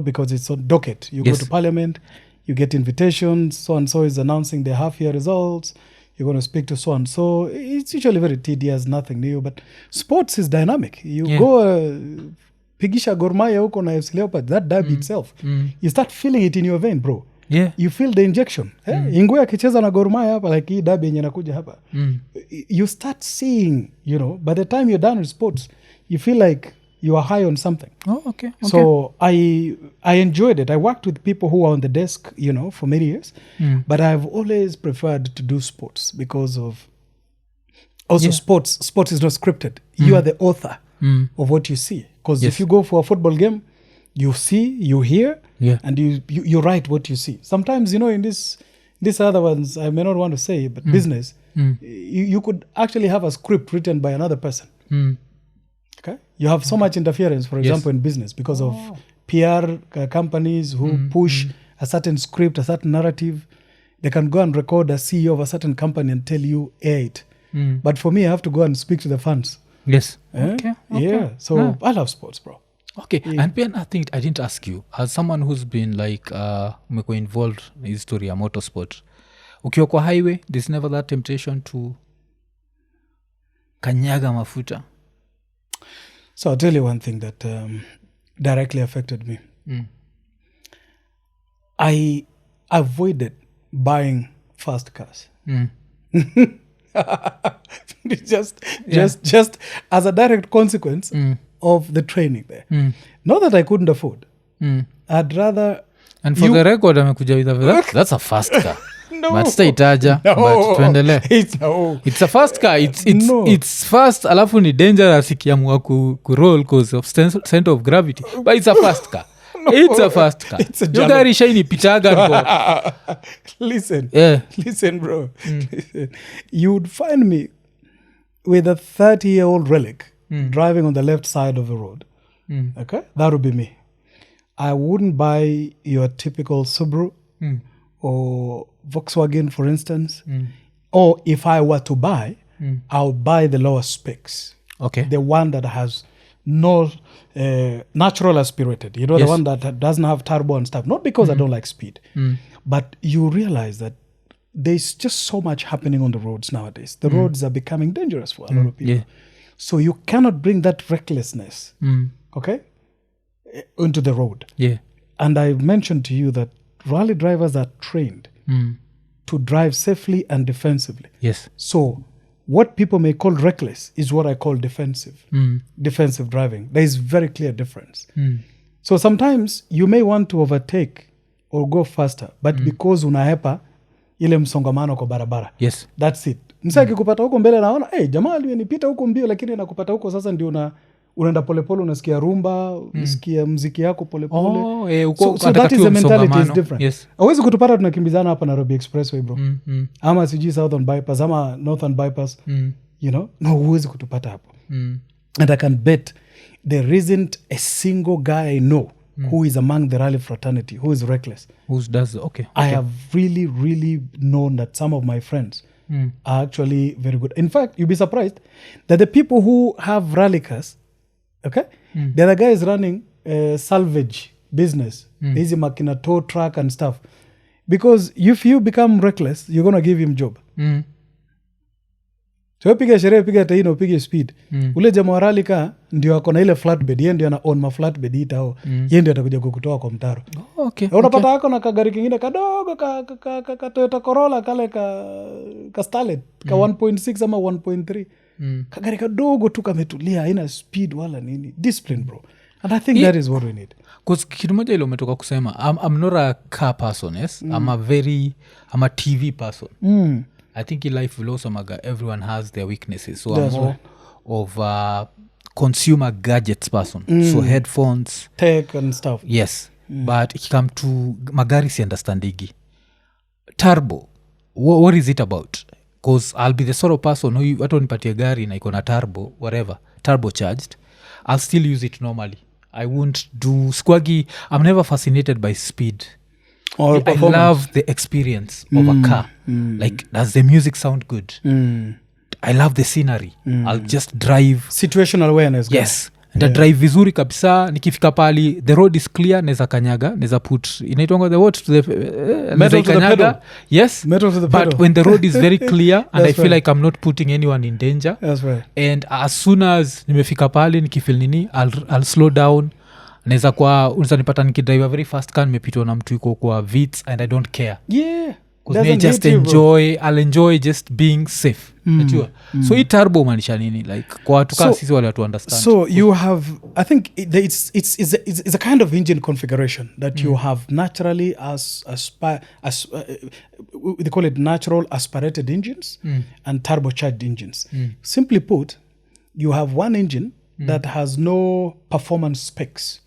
because it's on docket. You go to parliament, you get invitations. So and so is announcing their half-year results. You're going to speak to so and so. It's usually very tedious, nothing new. But sports is dynamic. You go. Pigisha Gor Mahia huko na FC Leopards, that derby itself. You start feeling it in your vein, bro. Yeah. You feel the injection. Ingwe akicheza na Gor Mahia hapa, like hii derby yenye nakuja hapa. You start seeing, by the time you're done with sports, you feel like you are high on something. Oh, okay. So I enjoyed it. I worked with people who are on the desk, for many years. But I've always preferred to do sports because of also sports is not scripted. You are the author of what you see. Because if you go for a football game, you see, you hear, and you write what you see. Sometimes, in these other ones, I may not want to say, but business, you could actually have a script written by another person. Okay, you have so much interference, for example, in business because of PR companies who push a certain script, a certain narrative. They can go and record a CEO of a certain company and tell you, air it. But for me, I have to go and speak to the fans. Yes. Okay. Yeah. So I love sports, bro. Okay. Yeah. And Ben, I think I didn't ask you, as someone who's been like umekuwa involved in history ya motorsport, ukiwa kwa highway, there's never that temptation to kanyaga mafuta? So I'll tell you one thing that directly affected me. I avoided buying fast cars. just as a direct consequence of the training there. Not that I couldn't afford. I'd rather. And for the record, amekuja with that's a fast car. No. But sitaitaja, but tuendele. It's a fast car. It's fast, alafu ni dangerous ikiamua ku-roll cause of center of gravity. But it's a fast car. It's a fast car. Yo gari shiny pitaga nko. Listen, bro. Listen. You'd find me with a 30-year-old relic driving on the left side of the road. Okay? That would be me. I wouldn't buy your typical Subaru or Volkswagen, for instance. Or if I were to buy, I'll buy the lower specs. Okay. The one that has no natural aspirated. You know, the one that doesn't have turbo and stuff. Not because I don't like speed. But you realize that there's just so much happening on the roads nowadays. The roads are becoming dangerous for a lot of people. Yeah. So you cannot bring that recklessness, okay, into the road. Yeah. And I mentioned to you that rally drivers are trained to drive safely and defensively. Yes. So what people may call reckless is what I call defensive. Defensive driving. There is very clear difference. So sometimes you may want to overtake or go faster, but because unahepa ile msongamano kwa barabara. Yes. That's it. Msaki kupata huko mbele naona, jamaa aliyenipita huko mbio lakini nakupata huko sasa ndio unaenda polepole, unasikia rumba, unasikia muziki yako polepole. So that is the mentality is different. Yes. Hawezi kutupata tunakimbizana hapa Nairobi Expressway, bro. Ama sijui Southern Bypass, ama Northern Bypass. You know? No, huwezi kutupata hapo. And I can bet there isn't a single guy I know who is among the rally fraternity who is reckless. Who does? Okay. I have really, really known that some of my friends are actually very good. In fact, you'll be surprised that the people who have rally cars, okay, the other guy is running salvage business. Easy makina tow truck and stuff. Because if you become reckless, you're going to give him job. So piga sherehe, piga taino, piga speed. Ule jamaa wa rally car ndio akona ile flatbed, yeye ndio ana own ma flatbed hita hao. Yeye ndio atakuja kukutoa kwa mtaro. Okay. Unapata hako na kagari kingine kadogo ka Toyota Corolla kale ka Starlet ka 1.6 ama 1.3. Kagari kadogo tu kametulia, haina speed wala nini. Discipline, bro. And I think that is what we need. Because kitu moja ile umetoka kusema, I'm not a car person, yes. I'm a TV person. I think in life will also everyone has their weaknesses. So That's I'm more of a consumer gadgets person. So headphones, tech and stuff. Yes. But if you come to magari si understandigi. Turbo, what is it about? Because I'll be the sort of person who watu nipatie gari na iko na turbo, whatever, turbocharged, I'll still use it normally. I won't do squaggy. I'm never fascinated by speed. Or I love the experience of a car. Like, does the music sound good? I love the scenery. I'll just drive. Situational awareness. Yes. Nda drive vizuri kabisa. Nikifika pali, the road is clear, neza kanyaga, neza put, inaitwanga the what to the metal to the pedal. Yes. Metal to the pedal. But when the road is very clear and I feel like I'm not putting anyone in danger. That's right. And as soon as nimefika pali, nikifeel nini, I'll slow down. Neza kwa, unza nipata nikidrive a very fast car, nimepitwa na mtu iko kwa VITS and I don't care. Yeah. Because just enjoy, I'll enjoy just being safe. So hii turbo maanisha nini? Like kwa watu kaa sisi wale watu understand. So you have, I think it's a kind of engine configuration that you have naturally they call it natural aspirated engines and turbocharged engines. Simply put, you have one engine that has no performance specs,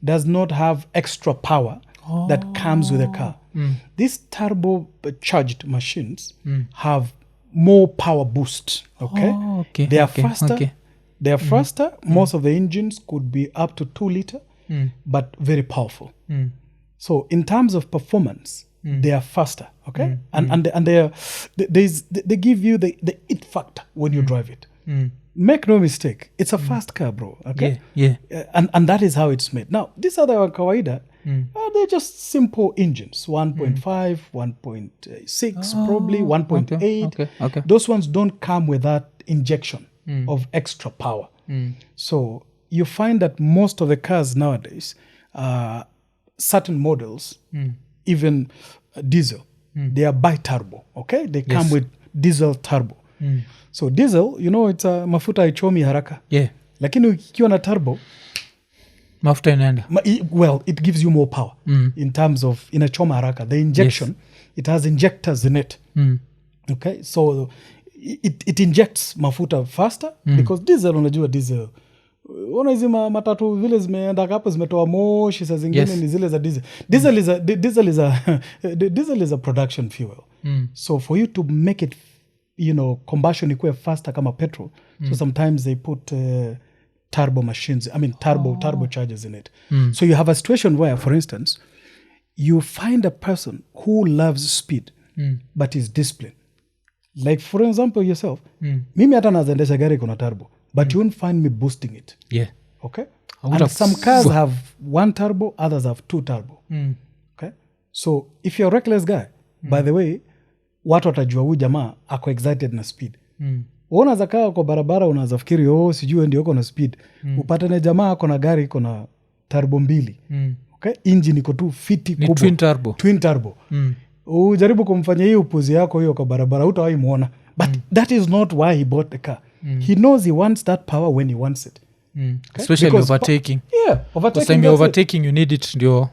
does not have extra power that comes with a car. These turbocharged machines have more power boost. Okay, they are faster. They are faster. Most of the engines could be up to 2 liter, but very powerful. So in terms of performance, they are faster. Okay, and they give you the it factor when you drive it. Make no mistake, it's a fast car, bro. Okay, and that is how it's made. Now, these other kawaida, they're just simple engines, 1.5, 1.6, probably 1.8. Okay. Those ones don't come with that injection of extra power. So you find that most of the cars nowadays, certain models, even diesel, they are bi-turbo, okay? They come with diesel turbo. So diesel, it's a mafuta haichomi haraka. Yeah. Lakini ukiwa na turbo, mafuta inaenda. Well, it gives you more power in terms of inachoma haraka. The injection, it has injectors in it. Okay? So it injects mafuta faster because diesel, unajua diesel, hizi matatu vile zimeenda hapo zimetoa moshi saa zingine ni zile za diesel. Diesel is a production fuel. So for you to make it, combustion ikuwe faster kama petrol, so sometimes they put turbo machines, turbo chargers in it. So you have a situation where, for instance, you find a person who loves speed but is disciplined. Like for example yourself, mimi hata nazaendesha gari kuna turbo, but you won't find me boosting it. Yeah. Okay? And some cars have one turbo, others have two turbo. Okay? So if you're a reckless guy, by the way, watu watajua huyu jamaa ako excited na speed. Unaweza kaa kwa barabara unaweza fikiri sijui ndio uko na speed. Upatane jamaa ako na gari iko na turbo 2. Okay? Engine iko tu fiti kubwa. Twin turbo. Ujaribu kumfanya hiyo upuzi yako hiyo kwa barabara utawahi muona. But that is not why he bought the car. He knows he wants that power when he wants it. Okay? Especially because overtaking. Overtaking you need it ndio.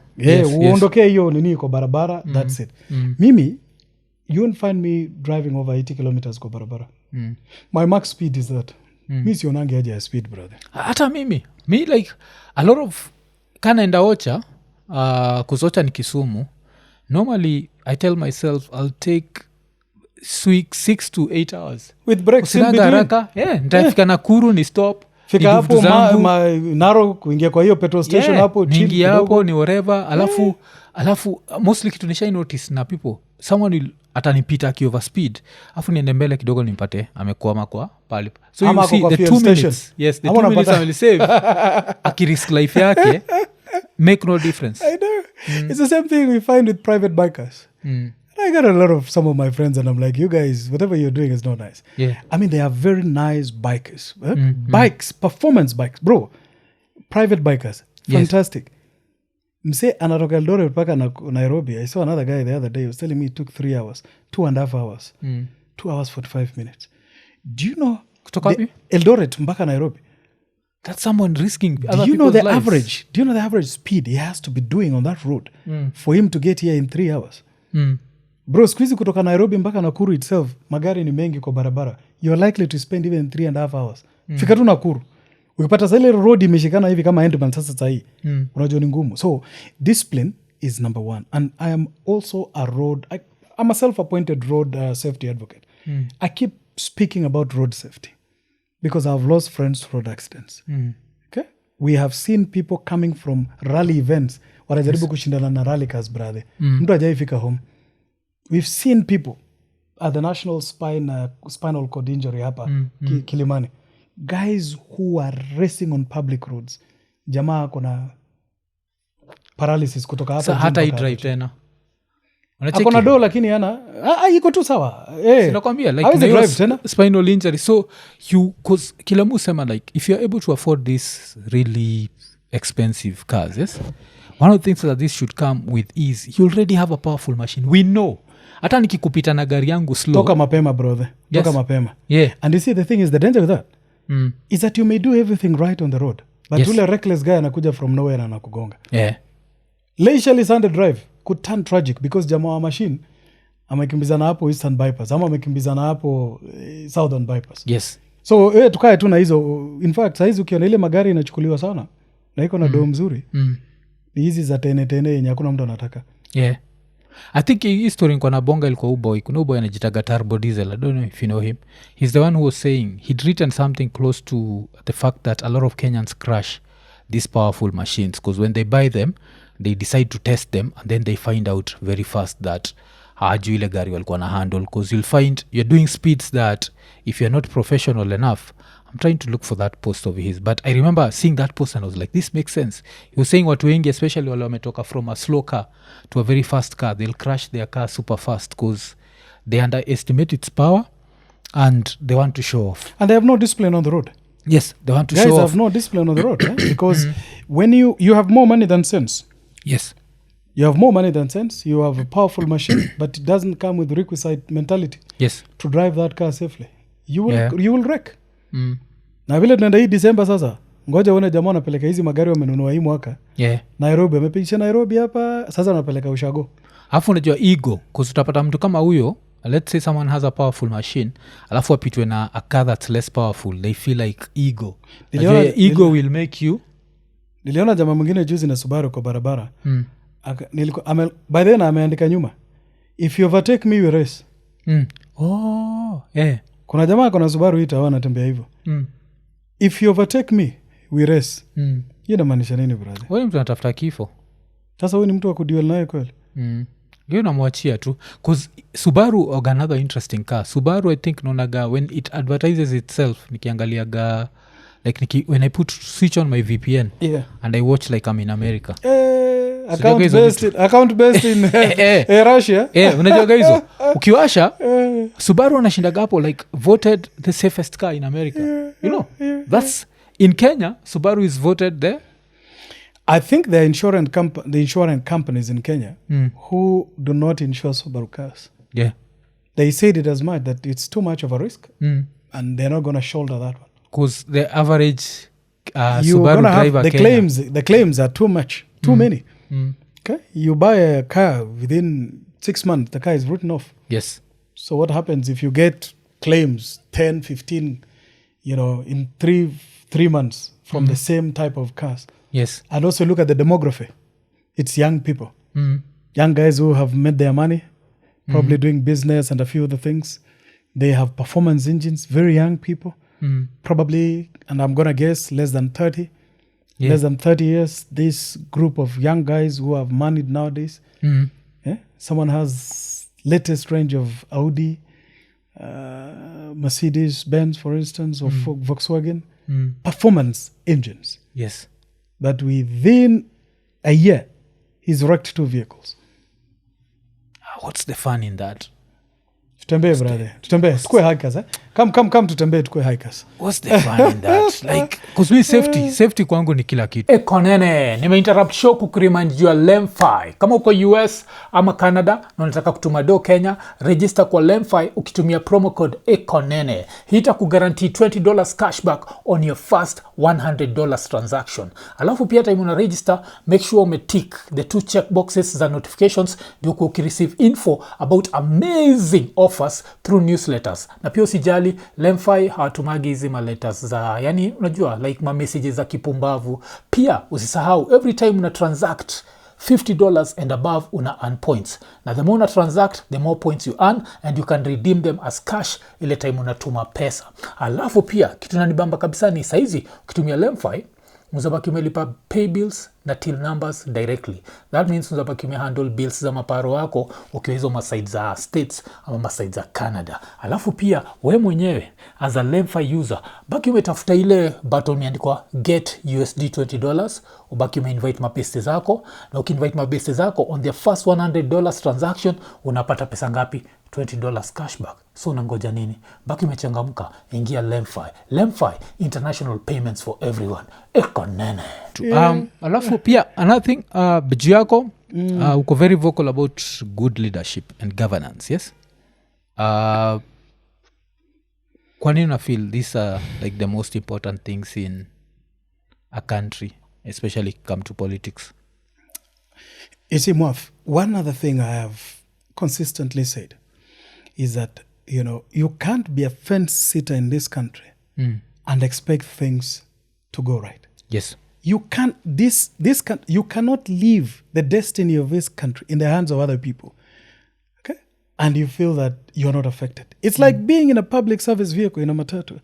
Uondokee hiyo nini kwa barabara, that's it. Mimi, you won't find me driving over 80 kilometers kwa barabara. My max speed is that. Mi sionangi haja ya speed, brother. Hata mimi like a lot of kanaenda Ocha, kuzocha ni Kisumu. Normally I tell myself I'll take 6 to 8 hours. With breaks in between. Haraka. Nitafika Nakuru ni stop. Fika hapo Naro kuingia kwa hiyo petrol station hapo. Niingia hapo ni whatever. Alafu mostly kitu nisha notice na people. Someone will atanipita aki over speed. Afu niende mbele kidogo nimpate amekwama kwa pale. So you see the 2 minutes. Yes, the 2 minutes I will save. Akirisk life yake make no difference. I know. It's the same thing we find with private bikers. I got a lot of some of my friends and I'm like, you guys, whatever you're doing is not nice. Yeah. They are very nice bikers. Bikes, performance bikes. Bro, private bikers. Fantastic. Mse anatoka Eldoret mpaka Nairobi. I saw another guy the other day. He was telling me it took 3 hours. 2.5 hours. 2 hours 45 minutes. Do you know Eldoret mpaka Nairobi? That's someone risking other Do you know the lives. average? Do you know the average speed he has to be doing on that road for him to get here in 3 hours? Bro, squeezy kutoka Nairobi mpaka Nakuru itself, magari ni mengi kwa barabara. You're likely to spend even 3.5 hours. Fika tu Nakuru. Ukipata zile road imeshikana hivi kama endman sasa sahi. Unajua ni ngumu. So, discipline is number 1. And I am also I'm a self-appointed road safety advocate. I keep speaking about road safety because I've lost friends to road accidents. Okay? We have seen people coming from rally events. Wanajaribu kushindana na rally cars, brother. Mtu hajaifika home. We've seen people at the National Spinal Cord Injury hapa Kilimani. Guys who are racing on public roads. Jamaa kuna paralysis kutoka hapa. Hata i drive tena. Akona do lakini yana iko tu sawa. Sinakwambia like spinal injury. So cause kila mtu sema like if you're able to afford these really expensive cars, yes? One of the things that this should come with is you already have a powerful machine. We know. Hata nikikupita na gari yangu slow. Toka mapema, brother. Yes. Toka mapema. Yeah. And you see the thing is the danger with that is that you may do everything right on the road. But ule reckless guy anakuja from nowhere na anakugonga. Yeah. Leisurely Sunday drive could turn tragic because jamaa wa machine amekimbizana hapo Eastern Bypass ama amekimbizana hapo Southern Bypass. Yes. So tukae tu na hizo. In fact saizi ukiona ile magari inachukuliwa sana na iko na doo mzuri. Hizi za tene yenye hakuna mtu anataka. Yeah. I think hii story niko na bonga ilikuwa uboy. Kuna uboy anajitaga Turbo Diesel. I don't know if you know him. He's the one who was saying he'd written something close to the fact that a lot of Kenyans crash these powerful machines because when they buy them, they decide to test them and then they find out very fast that hajui ile gari walikuwa na handle because you'll find you're doing speeds that if you're not professional enough. I'm trying to look for that post of his, but I remember seeing that post and I was like, this makes sense. He was saying watu wengi, especially wale wametoka from a slow car to a very fast car, they'll crash their car super fast because they underestimate its power and they want to show off. And they have no discipline on the road. Yes, they want to Guys show have off. no discipline on the road, because when you have more money than sense. Yes. You have more money than sense. You have a powerful machine, but it doesn't come with requisite mentality Yes. to drive that car safely. You will Yeah. you will wreck. Na vile tunaenda hii December sasa, ngoja uone jamaa anapeleka hizi magari wamenunua hii mwaka. Yeah. Nairobi, amepitisha Nairobi hapa, sasa anapeleka ushago. Alafu unajua ego, because utapata mtu kama huyo, let's say someone has a powerful machine, alafu apitwe na a car that's less powerful, they feel like ego. Ego will make you. Niliona jamaa mwingine juzi na Subaru kwa barabara. By then ameandika nyuma, if you overtake me we race. Oh, yeah. Kuna jamaa kuna Subaru hita wanatembea hivyo. If you overtake me we race. Hiyo inamaanisha nini brother? Wewe mtu anatafuta kifo. Sasa wewe ni mtu wa kudeal naye kweli? Hiyo namwachia tu, because Subaru or another interesting car. Subaru I think nonaga when it advertises itself, nikiangaliaga like when I put switch on my VPN, and I watch like I'm in America. Account based in Russia. Unajua hizo ukiwasha Subaru anashindaga hapo like voted the safest car in America. You know, that's in Kenya. Subaru is voted there. I think the insurance companies in Kenya who do not insure Subaru cars. Yeah, they said it as much that it's too much of a risk, and they're not going to shoulder that one. Because the average Subaru driver, the claims are too much, too many. Okay, you buy a car within 6 months, the car is written off. Yes. So what happens if you get claims 10, 15, in three months from the same type of cars? Yes. And also look at the demography. It's young people. Young guys who have made their money, probably doing business and a few other things. They have performance engines, very young people. Probably, and I'm going to guess, less than 30. Yeah. Less than 30 years, this group of young guys who have money nowadays. Someone has latest range of Audi, Mercedes Benz, for instance, or Volkswagen. Performance engines. Yes. But within a year, he's wrecked 2 vehicles. What's the fun in that? Tutembee brother. Tutembee. Tukue hikers. Come tutembee tukue hikers. What's the fun in that? Like, because we safety kwangu ni kila kitu. Ikonini, nimeinterrupt show kukuremind juu ya LemFi. Kama uko US ama Canada na unataka kutuma do Kenya, register kwa LemFi ukitumia promo code Ikonini. Hii itakuguarantee $20 cashback on your first $100 transaction. Alafu pia time una register, make sure umetick the 2 check boxes za notifications ndio ukireceive info about amazing offers through newsletters. Na pia usijali, LemFi hawatumagi hizi letters za, yani unajua like messages za kipumbavu. Pia usisahau, every time una transact $50 and above una earn points. Na the more una transact, the more points you earn, and you can redeem them as cash ile time unatuma pesa. Alafu pia kitu nanibamba kabisa ni saizi ukitumia LemFi unabaki umelipa pay bills na till numbers directly. That means unabaki umehandle bills za maparo wako ukiwa hizo maside za States ama maside za Canada. Alafu pia we mwenyewe as a LemFi user baki umetafuta ile button imeandikwa get USD $20, ubaki umeinvite mabeste zako, na ukiinvite mabeste zako on their first $100 transaction unapata pesa ngapi? $20 cashback. So unangoja nini? Baki umechangamka, ingia LemFi. LemFi, international payments for everyone. Ikonini. Alafu pia another thing, biju yako uko very vocal about good leadership and governance, yes? Kwa nini una feel these are like the most important things in a country, especially come to politics? You see, Mwaf, one other thing I have consistently said is that, you can't be a fence sitter in this country and expect things to go right. Yes. You can't, you cannot leave the destiny of this country in the hands of other people. Okay? And you feel that you're not affected. It's like being in a public service vehicle in a matatu.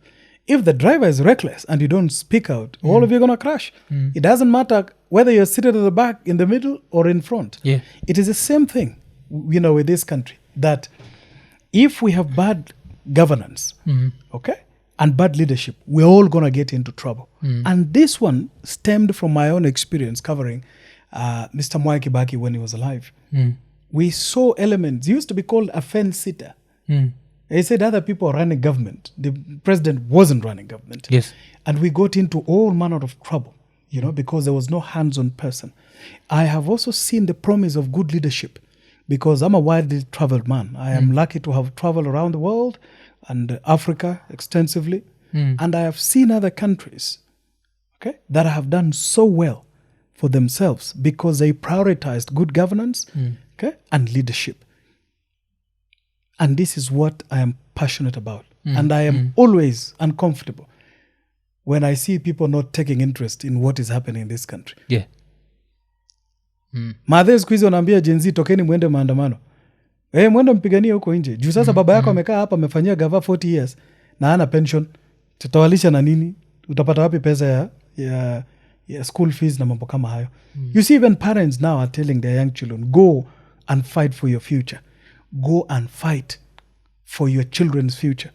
If the driver is reckless and you don't speak out, all of you are going to crash. It doesn't matter whether you're seated at the back, in the middle, or in front. Yeah. It is the same thing, with this country, that if we have bad governance, okay, and bad leadership, we're all going to get into trouble. And this one stemmed from my own experience covering Mr. Mwai Kibaki when he was alive. We saw elements. He used to be called a fence sitter. He said other people are running government. The president wasn't running government. Yes. And we got into all manner of trouble, because there was no hands-on person. I have also seen the promise of good leadership because I'm a widely traveled man. I am lucky to have traveled around the world and Africa extensively. And I have seen other countries, that have done so well for themselves because they prioritized good governance, and leadership. And this is what I am passionate about. And I am always uncomfortable when I see people not taking interest in what is happening in this country. Yeah. Madhe siku hizi wanaambia Gen Z, tokeni mwende maandamano. Mwende mpiganie huko nje. Juu sasa baba yako amekaa hapa amefanyia gava 40 years na hana pension. Tutawalisha na nini? Utapata wapi pesa ya school fees na mambo kama hayo? You see, even parents now are telling their young children, go and fight for your future. Go and fight for your children's future.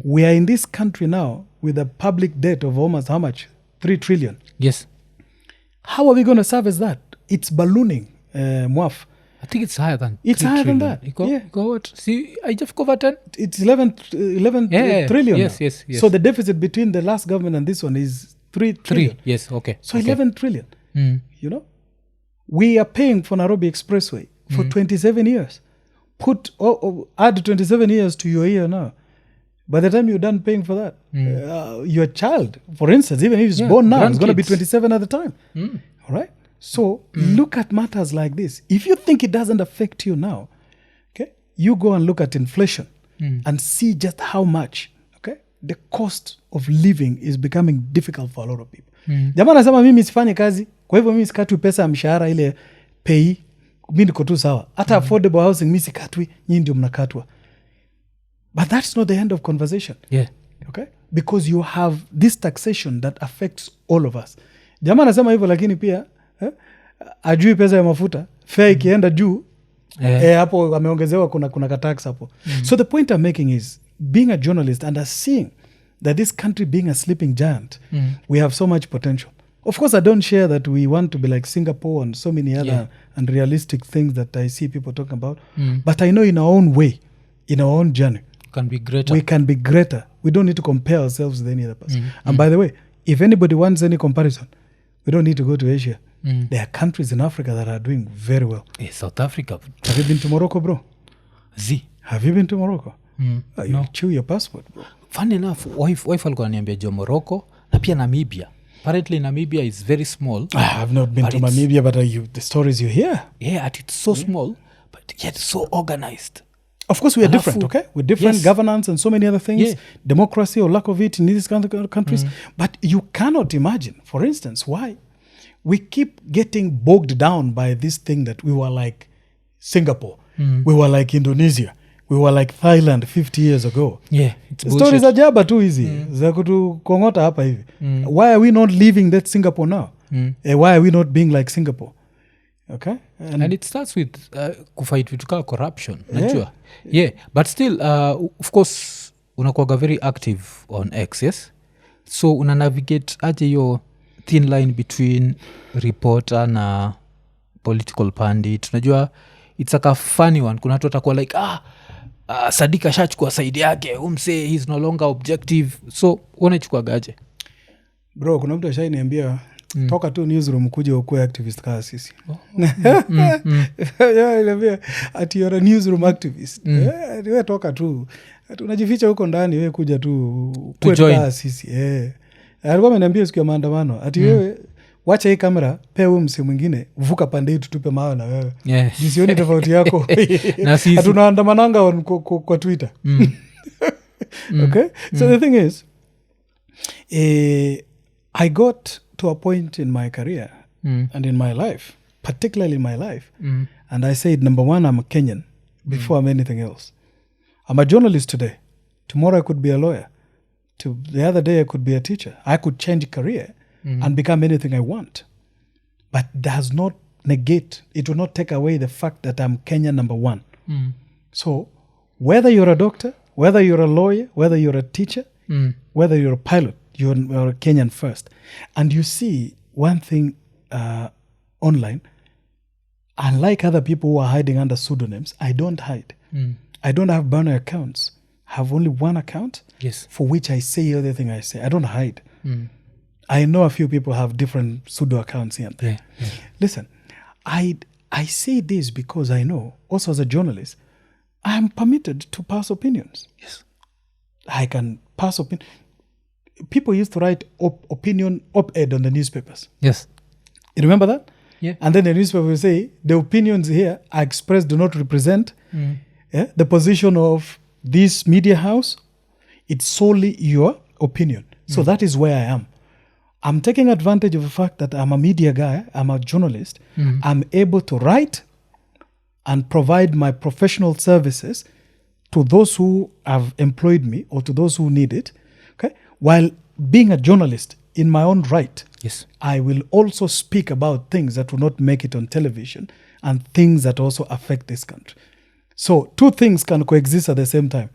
We are in this country now with a public debt of almost how much? 3 trillion. Yes. How are we going to service that? It's ballooning, Mwaf. I think it's higher than It's higher than that. Go what? See, I just covered 10. It's 11 trillion. Yes, now. yes. So the deficit between the last government and this one is 3 trillion. Yes, okay. So 11 trillion. We are paying for Nairobi Expressway for 27 years. Add 27 years to your year now. By the time you're done paying for that, your child, for instance, even if he's born now, is going to be 27 at the time. All right? So look at matters like this. If you think it doesn't affect you now, you go and look at inflation and see just how much, the cost of living is becoming difficult for a lot of people. Jamaa anasema mimi sifanye kazi, kwa hivyo mimi sikatwi pesa ya mshahara ile pay, mimi niko tu sawa. Hata affordable housing mimi sikatwi, nyinyi ndio mnakatwa. But that's not the end of conversation. Yeah. Okay? Because you have this taxation that affects all of us. Jamaa anasema hivyo lakini pia ajui pesa ya mafuta, fare ikienda juu, hapo ameongezewa kuna ka tax hapo. So the point I'm making is being a journalist and seeing that this country being a sleeping giant, we have so much potential. Of course, I don't share that we want to be like Singapore and so many other unrealistic things that I see people talking about. But I know in our own way, in our own journey, we can be greater. We don't need to compare ourselves with any other person. And by the way, if anybody wants any comparison, we don't need to go to Asia. There are countries in Africa that are doing very well. South Africa. Have you been to Morocco, bro? Have you been to Morocco? You chew your passport, bro. Funny enough, wife alikuwa ananiambia jo Morocco na pia Namibia. Apparently Namibia is very small. I have not been to Namibia, but the stories you hear. Yeah, it's so small, but yet so organized. Of course, we are different, okay? We're different governance and so many other things. Democracy or lack of it in these kind of countries. But you cannot imagine, for instance, why we keep getting bogged down by this thing that we were like Singapore. We were like Indonesia. We were like Thailand 50 years ago. Yeah, it's bullshit. Stories are jaba too easy. Za kutukongota hapa hivi. Why are we not living that Singapore now? Why are we not being like Singapore? Okay? And it starts with kufight vitu kama corruption. Najua. Yeah, but still, of course, unakuwaga very active on X, yes? So una navigate aje your thin line between reporter na political pundit. Unajua, it's like a funny one. Kuna watu watakuwa like, Saddique ashachukua side yake, umse he's no longer objective. So unachukua gaje? Bro, kuna mtu ashaniambia toka tu newsroom kuja ukue activist kaa sisi. Niambia ati you're a newsroom activist. Wewe toka tu. Unajificha huko ndani, wewe kuja tu kue kaa sisi. Alikuwa ameniambia siku ya maandamano ati wewe wacha hii kamera, pea huyu mse mwingine, vuka pande hii tutupe mawe na wewe. Jisioni tofauti yako. Hatunaandamananga kwa Twitter. Okay? So the thing is, I got to a point in my career and in my life, particularly in my life, and I said, number one, I'm a Kenyan before I'm anything else. I'm a journalist today. Tomorrow I could be a lawyer. The other day I could be a teacher. I could change career and become anything I want. But does not negate, it will not take away the fact that I'm Kenyan number one. So whether you're a doctor, whether you're a lawyer, whether you're a teacher, whether you're a pilot, you're a Kenyan first. And you see one thing online, unlike other people who are hiding under pseudonyms, I don't hide. I don't have burner accounts. I have only one account for which I say everything I say. I don't hide. I know a few people have different pseudo accounts here and there. Yeah. Listen, I say this because I know, also as a journalist, I am permitted to pass opinions. Yes. I can pass opinion. People used to write opinion op-ed on the newspapers. Yes. You remember that? Yeah. And then the newspaper will say, the opinions here are expressed do not represent the position of this media house. It's solely your opinion. So that is where I am. I'm taking advantage of the fact that I'm a media guy, I'm a journalist. I'm able to write and provide my professional services to those who have employed me or to those who need it. Okay? While being a journalist in my own right, yes, I will also speak about things that will not make it on television and things that also affect this country. So two things can coexist at the same time.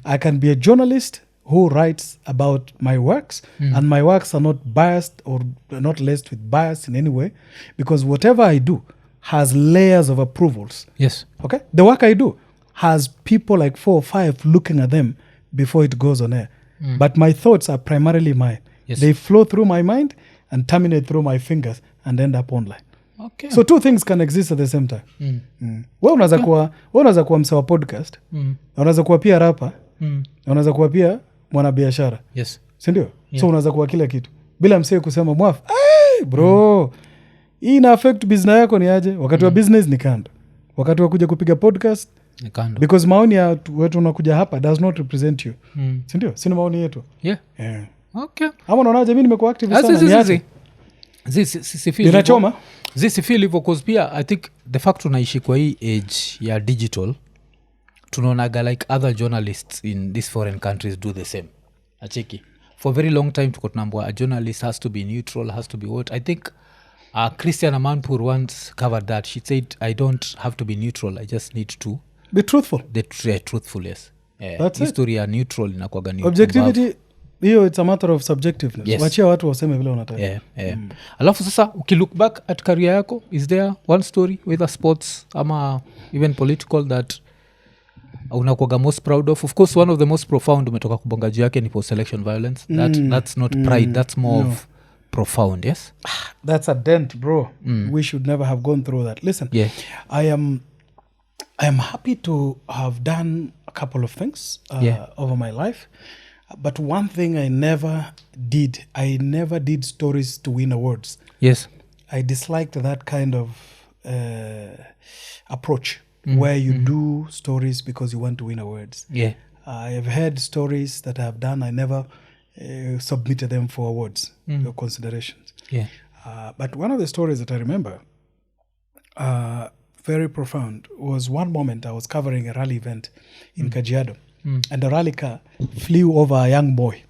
I can be a journalist who writes about my works, and my works are not biased or not laced with bias in any way, because whatever I do has layers of approvals. Yes. Okay? The work I do has people like 4 or 5 looking at them before it goes on air. But my thoughts are primarily mine. Yes. They flow through my mind and terminate through my fingers and end up online. Okay. So two things can exist at the same time. Wewe unaweza kuwa msewa podcast, unaweza kuwa pia rapa, unaweza kuwa pia mwanabiashara. Yes. Si ndio? So unaweza kuwa kila kitu. Bila msee kusema mwafu, "Hey bro, hii ina affect business yako ni aje?" Wakati wa business ni kando. Wakati wa kuja kupiga podcast ni kando. Because maoni ya wetu unakuja hapa does not represent you. Si ndio? Sina maoni yetu. Yeah. Okay. Ama unaonaje mimi nimekuwa active sana ni Inachoma? Zisi feel hivyo cause pia I think the fact tunaishi kwa hii age ya digital tunaonaga like other journalists in these foreign countries do the same. Acheki. For a very long time tuko tunambua a journalist has to be neutral, has to be what. I think Christian Amanpour once covered that. She said, I don't have to be neutral. I just need to be truthful. Truthful, yes. That's history ya neutral inakuwaga ni objectivity. Hiyo it's a matter of subjectiveness. Yes. Wachia watu waseme vile wanataka. Alafu sasa ukilook back at career yako, is there one story whether sports ama even political that unakuwaga most proud of? Of course one of the most profound umetoka kubonga juu yake ni post-election violence. That's not pride, that's more of profound. Yes. That's a dent, bro. We should never have gone through that. Listen. Yeah. I am happy to have done a couple of things over my life. But one thing I never did stories to win awards. Yes. I disliked that kind of approach where you do stories because you want to win awards. Yeah. I have heard stories that I have done. I never submitted them for awards or considerations. Yeah. But one of the stories that I remember, very profound, was one moment I was covering a rally event in Kajiado. And the rally car flew over a young boy.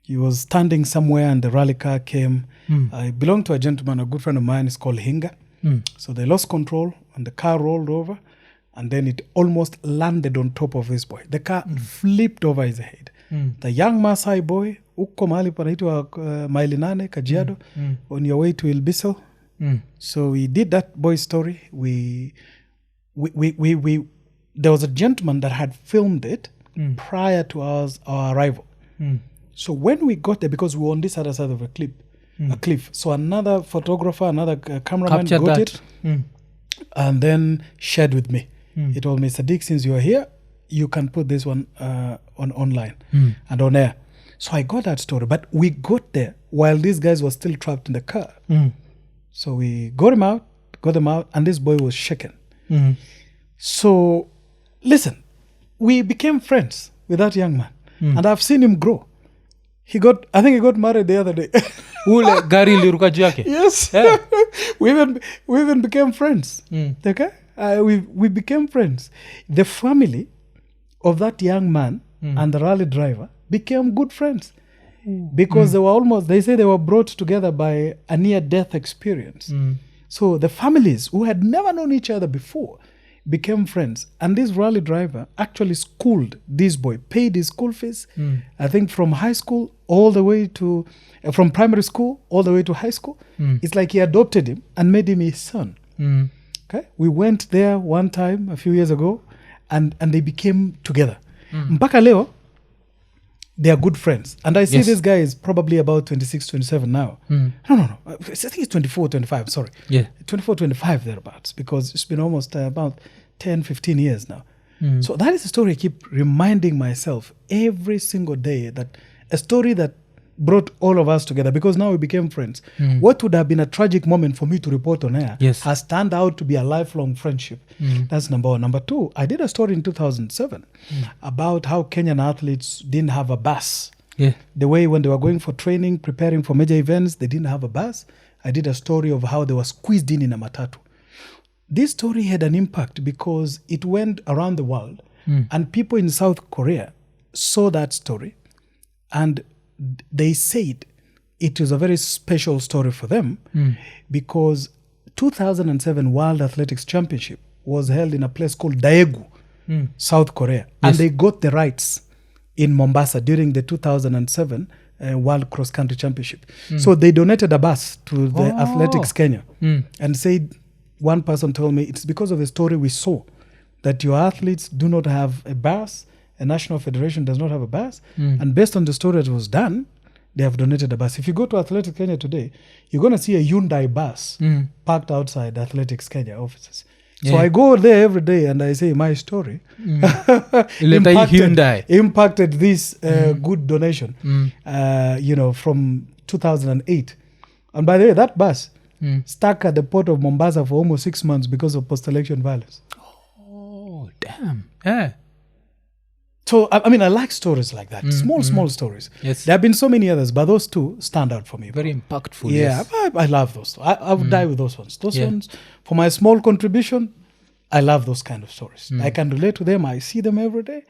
He was standing somewhere and the rally car came. I belong to a gentleman, a good friend of mine, is called Hinga. So they lost control and the car rolled over and then it almost landed on top of this boy. The car flipped over his head. The young Maasai boy, uko mahali panaitwa Maili 8 Kajiado, on your way to Ilbiso. So we did that boy story. There was a gentleman that had filmed it prior to our arrival. So when we got there, because we were on this other side of a cliff, so another photographer, another cameraman captured got that. it and then shared with me. He told me, Saddique, since you are here, you can put this one online and on air. So I got that story. But we got there while these guys were still trapped in the car. So we got them out, and this boy was shaken. So, listen, we became friends with that young man. And I've seen him grow. I think he got married the other day. Ule gari liruka juu yake. Yes. Yeah. we even became friends. Okay? We became friends. The family of that young man and the rally driver became good friends. Because they say they were brought together by a near-death experience. So the families who had never known each other before became friends. And this rally driver actually schooled this boy, paid his school fees, I think from high school all the way to, from primary school all the way to high school. It's like he adopted him and made him his son. Okay, we went there one time a few years ago and they became together. Mpaka leo, they are good friends. And I see this guy is probably about 26, 27 now. No. I think he's 24, 25, sorry. Yeah. 24, 25 thereabouts, because it's been almost about 10, 15 years now. So that is a story I keep reminding myself every single day, that a story that brought all of us together, because now we became friends. What would have been a tragic moment for me to report on air has turned out to be a lifelong friendship. That's number one. Number two, I did a story in 2007 about how Kenyan athletes didn't have a bus. The way when they were going for training, preparing for major events, they didn't have a bus. I did a story of how they were squeezed in a matatu. This story had an impact because it went around the world, and people in South Korea saw that story, and they said it was a very special story for them because 2007 World Athletics Championship was held in a place called Daegu, South Korea. And they got the rights in Mombasa during the 2007 World Cross Country Championship. So they donated a bus to the Athletics Kenya and said, one person told me, it's because of the story we saw that your athletes do not have a bus, a national federation does not have a bus, and based on the story that was done, they have donated a bus. If you go to Athletics Kenya today, you're going to see a Hyundai bus parked outside Athletics Kenya offices. So I go there every day and I say my story impacted this good donation, from 2008. And by the way, that bus stuck at the port of Mombasa for almost 6 months because of post-election violence. Oh, damn. Yeah. So, I mean, I like stories like that. Small stories. Yes. There have been so many others, but those two stand out for me. Very impactful. Yeah, yes. I love those. I would die with those ones. Those ones, for my small contribution, I love those kind of stories. I can relate to them. I see them every day.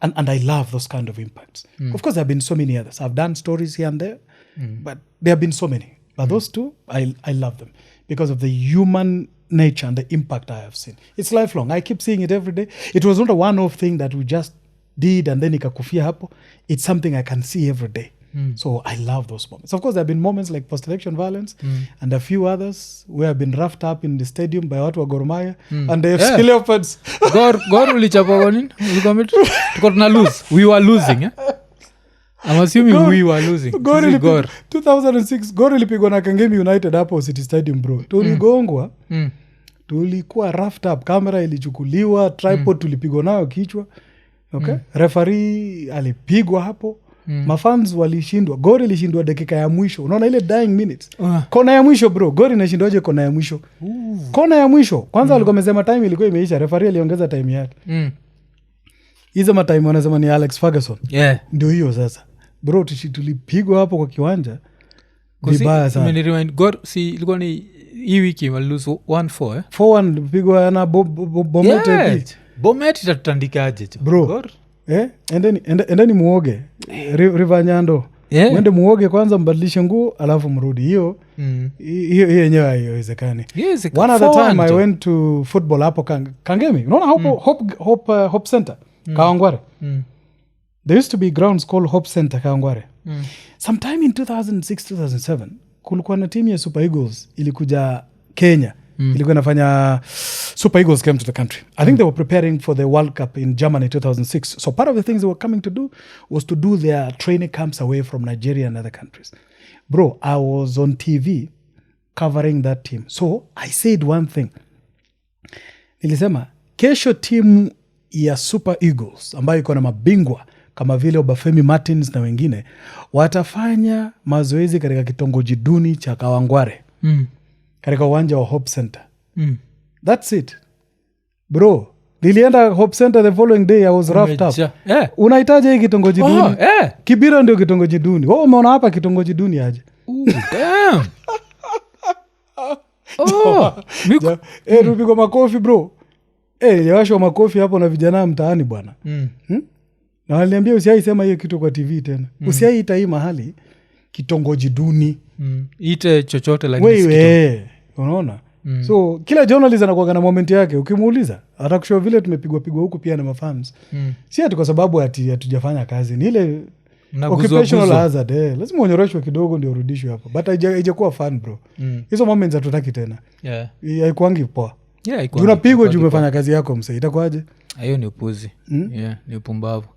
And I love those kind of impacts. Of course, there have been so many others. I've done stories here and there, but there have been so many. But those two, I love them because of the human nature and the impact I have seen. It's lifelong. I keep seeing it every day. It was not a one-off thing that we just did and then ikakufia hapo. It's something I can see every day. So I love those moments. Of course, there have been moments like post-election violence and a few others where I've been roughed up in the stadium by watu wa Gor Mahia and the FC Leopards. Gor ulichapa kwa nini? Tuko tuna lose. We were losing, eh? I'm assuming we were losing. Gor 2006 Gor ilipigwa na Kangemi United hapo City Stadium, bro. Tuligongwa. Tulikuwa roughed up, kamera ilichukuliwa, tripod tulipigwa nayo kichwa. Okay? Referee alipigwa hapo. Mafans walishindwa. Gor ilishindwa dakika ya mwisho. Unaona ile dying minutes. Kona ya mwisho, bro. Gor inashindwaje kona ya mwisho? Kona ya mwisho. Kwanza walikuwa wamesema time ilikuwa imeisha. Referee aliongeza time yake. Hizo matime wanasema ni Alex Ferguson. Ndio hiyo sasa. Bro, tulipigwa hapo kwa kiwanja. Vibaya sana. Mimi rewind Gor ilikuwa ni hii wiki wali lose 1-4 eh? 4-1 pigwa na Bomete. Bomete tatandikaje bro? Gor? Endeni muoge. River Nyando. Mwende muoge kwanza, mbadilishe nguo alafu mrudi. Hiyo yenyewe haiwezekani. One other time I went to football hapo Kangemi. Unaona hapo Hope Center Kawangware. There used to be grounds called Hope Center Kawangware. Sometime in 2006-2007 kulikuwa na team ya Super Eagles ilikuja Kenya. Ilikuwa inafanya Super Eagles came to the country. I think they were preparing for the World Cup in Germany 2006. So part of the things they were coming to do was to do their training camps away from Nigeria and other countries. Bro, I was on TV covering that team. So I said one thing. Nilisema, kesho team ya Super Eagles ambayo iko na mabingwa kama vile Obafemi Martins na wengine watafanya mazoezi katika kitongoji duni cha Kawangware. Katika uwanja wa Hope Center. That's it. Bro, nilienda Hope Center the following day, I was roughed up. Unahitaji hii kitongoji duni? Kibira ndio kitongoji duni. Wewe umeona hapa kitongoji duni aje? Damn. Rupigwa makofi, bro. Yawashwa makofi hapo na vijana mtaani bwana. Na waliambia usiaisema hiyo kitu kwa TV tena. Usiaita hii mahali kitongoji duni. Ite chochote like this. Unaona? So kila journalist anakuwa na moment yake. Ukimuuliza atakushow vile tumepigwa huku pia na mafans. Si ati kwa sababu hatujafanya kazi, ni ile occupational hazard. Lazima unyoroshwe kidogo ndio urudishwe hapo. But haijakuwa fun, bro. Hizo moments hatutaki tena. Haikuangi poa. Unapigwa juu umefanya kazi yako, msee. Itakuwaje? Hiyo ni upuzi. Ni upumbavu.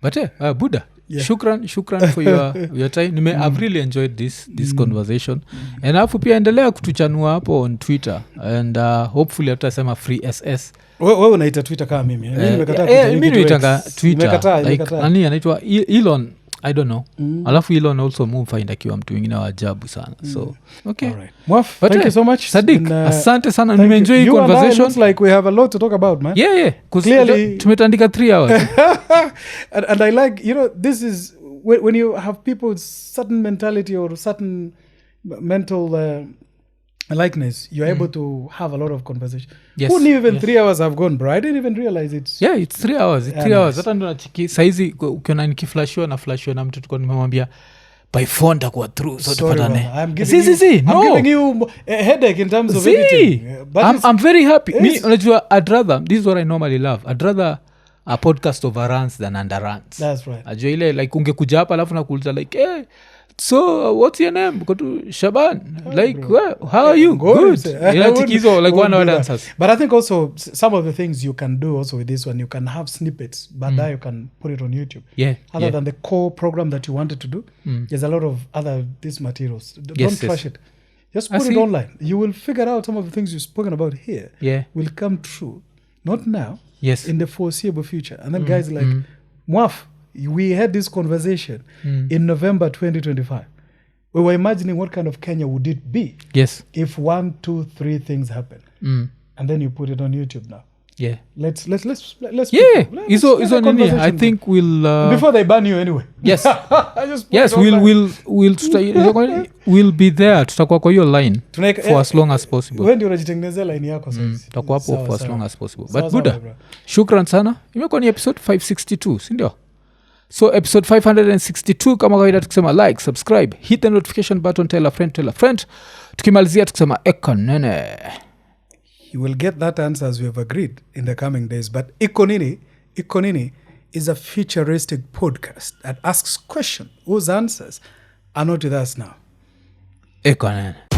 But Buddha, shukran for your time. I've really enjoyed this conversation. And alafu pia endelea kutuchanua hapo on Twitter and hopefully hatasema free SS. Wewe unaita Twitter kama mimi. Mimi naitanga Twitter. Like nani anaitwa Elon, I don't know. Alafu Elon also find akiwa mtu mwingine wa ajabu sana. So okay. All right. Mwaf, thank you so much. Saddique, asante sana. Nimeenjoy hii conversation. Looks like we have a lot to talk about, man. Yeah. Clearly tumetandika 3 hours. and I like, this is when you have people with certain mentality or certain mental likeness, you're able to have a lot of conversation. Yes, who knew even 3 hours have gone, bro? I didn't even realize it's... Yeah, it's 3 hours. It's 3 hours. Hata ndo nachiki saizi ukiona nikiflashiwa na mtu tuko nimemwambia by phone takuwa through so tupatane. I'm giving you a headache in terms of editing. I'm very happy. Me, unajua, this is what I normally love. I'd rather a podcast overruns than underruns. That's right. Ajua ile like ungekuja hapa alafu nakuuliza like so what's your name? Shaban. Like, well, how are you? Good. Like one hour answers. But I think also some of the things you can do also with this one, you can have snippets, but that you can put it on YouTube. Yeah. Other than the core program that you wanted to do, there's a lot of other these materials. Don't flush it. Just put it online. You will figure out some of the things you've spoken about here will come true. Not now. Yes. In the foreseeable future. And then guys like, Mwaf, we had this conversation in November 2025. We were imagining what kind of Kenya would it be if 1, 2, 3 things happen. And then you put it on YouTube now. Yeah. Let's Iso nini, I think we'll before they ban you anyway. Yes. we'll be there. Tutakuwa kwa hiyo line for as long as possible. When unajitengenezea line yako sasa. Tutakuwa hapo for as long as possible. But Buddha, shukran sana. Imekuwa ni episode 562, si ndio? So episode 562 kama kawaida tukisema like, subscribe, hit the notification button, tell a friend. Tukimalizia tukisema IKONINI. You will get that answer as we have agreed in the coming days. But IKONINI is a futuristic podcast that asks questions whose answers are not with us now. IKONINI.